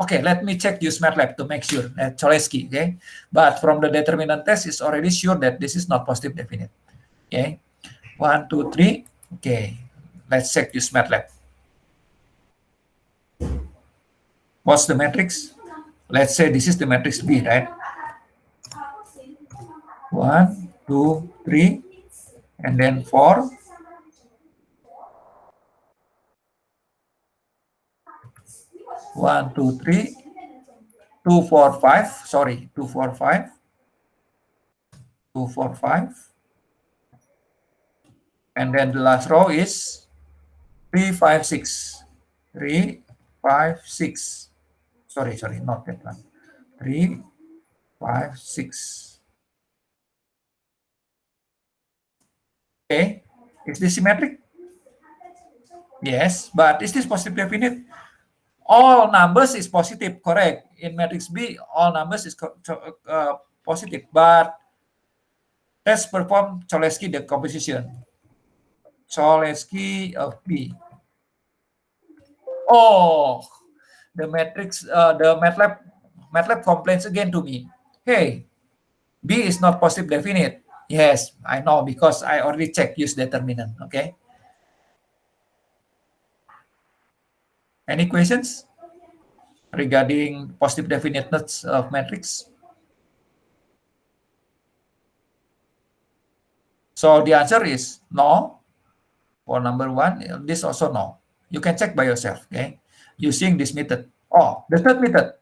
Okay, let me check use MATLAB to make sure that Cholesky, okay? But from the determinant test, it's already sure that this is not positive definite. Okay, 1, 2, 3. Okay, let's check use MATLAB. What's the matrix? Let's say this is the matrix B, right? 1, 2, 3, and then 4. 1, 2, 3, 2, 4, 5. Sorry, 2, 4, 5. 2, 4, 5. And then the last row is 3, 5, 6. 3, 5, 6. Sorry, not that one. 3, 5, 6. Okay, is this symmetric? Yes, but is this positive definite? All numbers is positive, correct. In matrix B, all numbers is positive, but let's perform Cholesky decomposition. Cholesky of B. Oh, the matrix, the MATLAB complains again to me. Hey, B is not positive definite. Yes, I know because I already checked use determinant. Okay. Any questions regarding positive definiteness of matrix? So the answer is no. For number 1, this also no. You can check by yourself, okay? Using this method. Oh, the third method.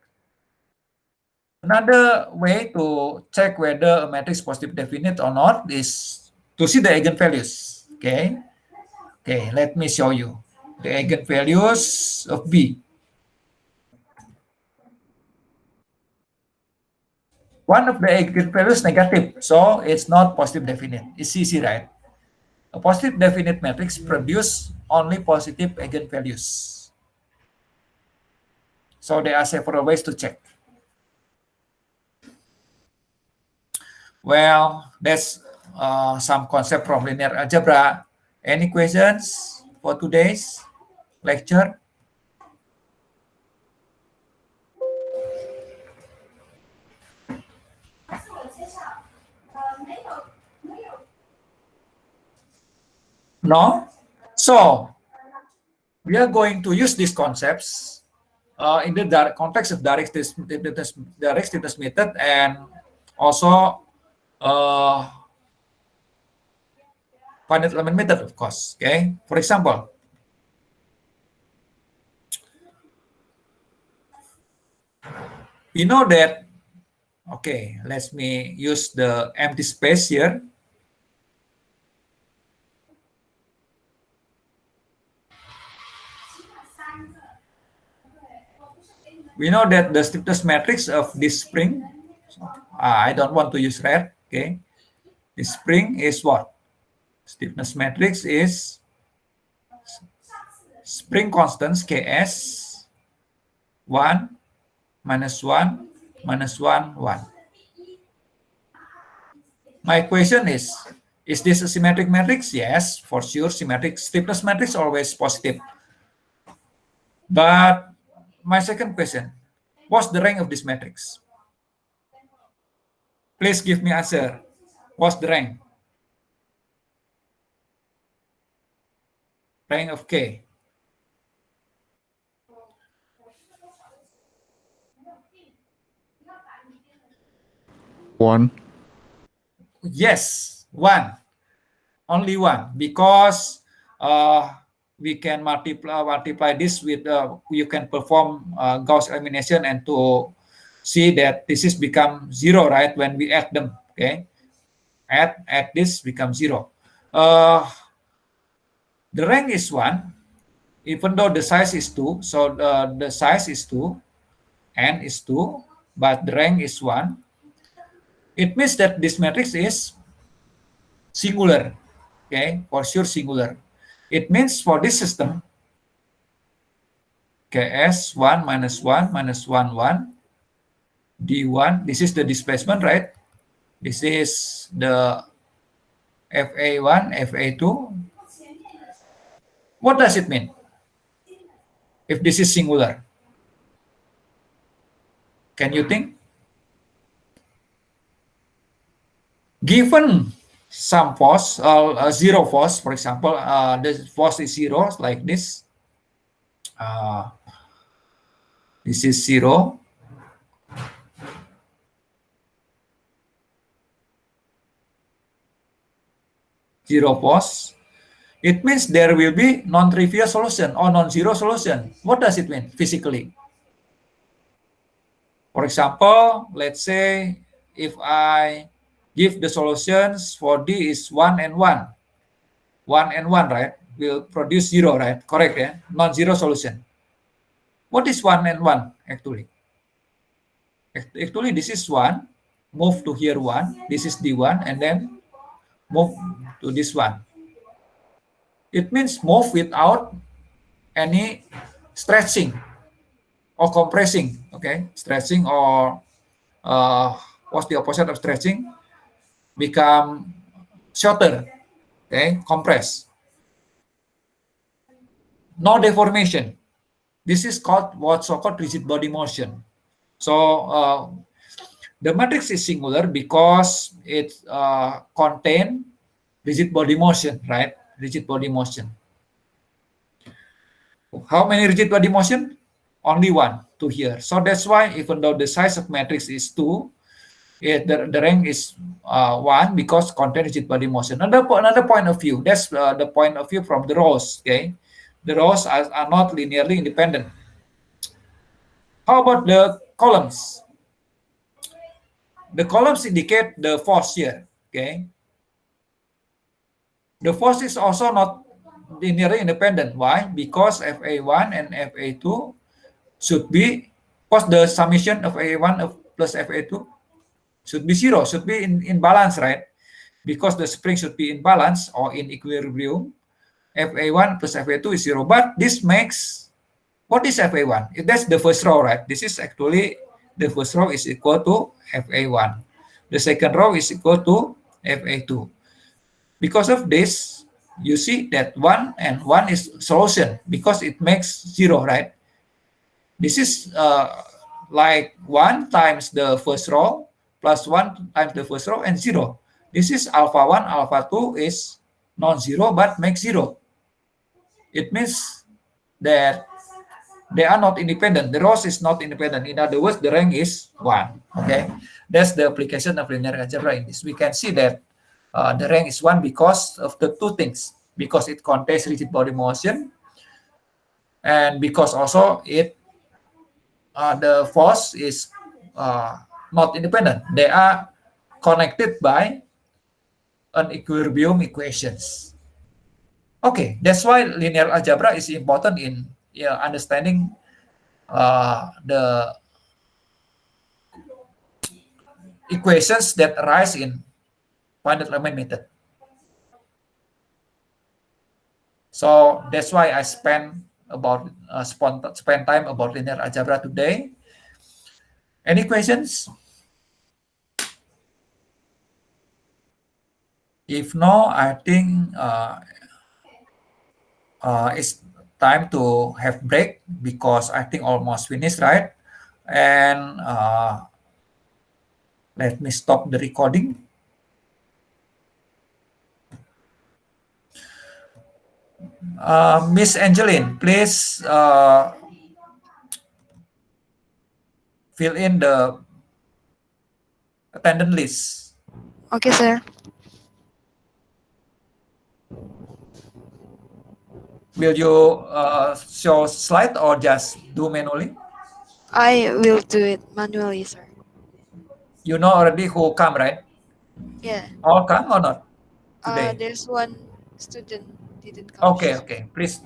Another way to check whether a matrix positive definite or not is to see the eigenvalues, okay? Okay, let me show you the eigenvalues of B. One of the eigenvalues negative, so it's not positive definite. It's easy, right? A positive definite matrix produce only positive eigenvalues. So there are several ways to check. Well, that's some concept from linear algebra. Any questions for today's lecture? No? So, we are going to use these concepts in the context of direct stiffness method and also finite element method, of course. Okay. For example, we know that. Okay, let me use the empty space here. we know that the stiffness matrix of this spring, I don't want to use red, okay? This spring is what? Stiffness matrix is spring constants Ks 1, minus 1, minus 1, 1. My question is this a symmetric matrix? Yes, for sure, symmetric. Stiffness matrix always positive. But my second question, what's the rank of this matrix? Please give me answer. What's the rank? Rank of K. One. Yes, 1. Only 1, because we can multiply this with, you can perform Gauss elimination and to see that this is become 0, right, when we add them, okay? Add this become 0. The rank is 1, even though the size is 2, so the size is 2, n is 2, but the rank is 1. It means that this matrix is singular, okay, for sure singular. It means for this system, Ks 1 minus 1 minus 1, 1, D1, this is the displacement, right? This is the FA1, FA2. What does it mean if this is singular? Can you think? Given some force, zero force, for example, the force is 0, like this. This is 0. Zero force. It means there will be non-trivial solution or non-zero solution. What does it mean physically? For example, let's say if I give the solutions for D is 1 and 1. 1 and 1, right? Will produce 0, right? Correct, yeah? Non-zero solution. What is 1 and 1, actually? Actually, this is 1. Move to here 1. This is D1, and then move to this one. It means move without any stretching or compressing, okay? Stretching or what's the opposite of stretching? Become shorter, okay? Compress. No deformation. This is called what's so-called rigid body motion. So the matrix is singular because it contains rigid body motion, right? Rigid body motion. How many rigid body motion? Only 1, 2 here. So that's why even though the size of matrix is 2, the rank is 1 because contain rigid body motion. Another point of view, that's the point of view from the rows, okay? The rows are not linearly independent. How about the columns? The columns indicate the force here, okay? The force is also not linearly independent. Why? Because FA1 and FA2 should be, what's the summation of FA1 plus FA2? Should be 0, should be in balance, right? Because the spring should be in balance or in equilibrium. FA1 plus FA2 is 0. But this makes, what is FA1? That's the first row, right? This is actually, the first row is equal to FA1. The second row is equal to FA2. Because of this, you see that 1 and 1 is solution because it makes 0, right? This is like 1 times the first row plus 1 times the first row and 0. This is alpha 1, alpha 2 is non-zero but makes 0. It means that they are not independent. The rows is not independent. In other words, the rank is 1. Okay, that's the application of linear algebra in this. We can see that the rank is 1 because of the two things. Because it contains rigid body motion, and because also it the force is not independent. They are connected by an equilibrium equations. Okay, that's why linear algebra is important in understanding the equations that arise in finite element method. So that's why I spend time about linear algebra today. Any questions? If no, I think it's time to have break because I think almost finished, right? And let me stop the recording. Miss Angeline, please fill in the attendance list. Okay, sir. Will you show slide or just do manually? I will do it manually, sir. You know already who come, right? Yeah. All come or not today? There's one student didn't come. Okay. Please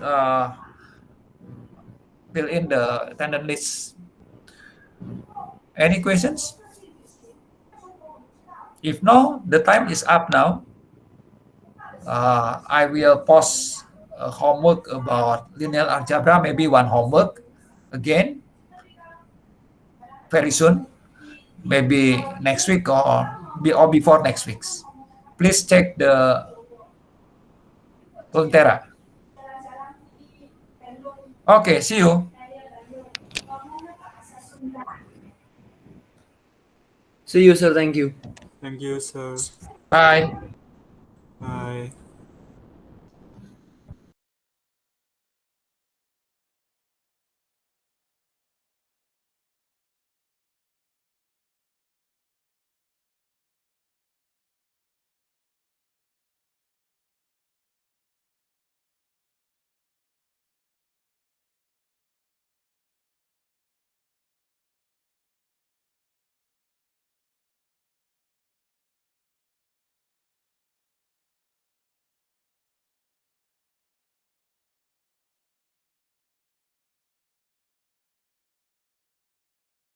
fill in the attendance list. Any questions? If no, the time is up now. I will post a homework about linear algebra, maybe one homework again very soon, maybe next week or before next week. Please check the Tontera. Okay, see you. See you, sir. Thank you. Thank you, sir. Bye. Bye.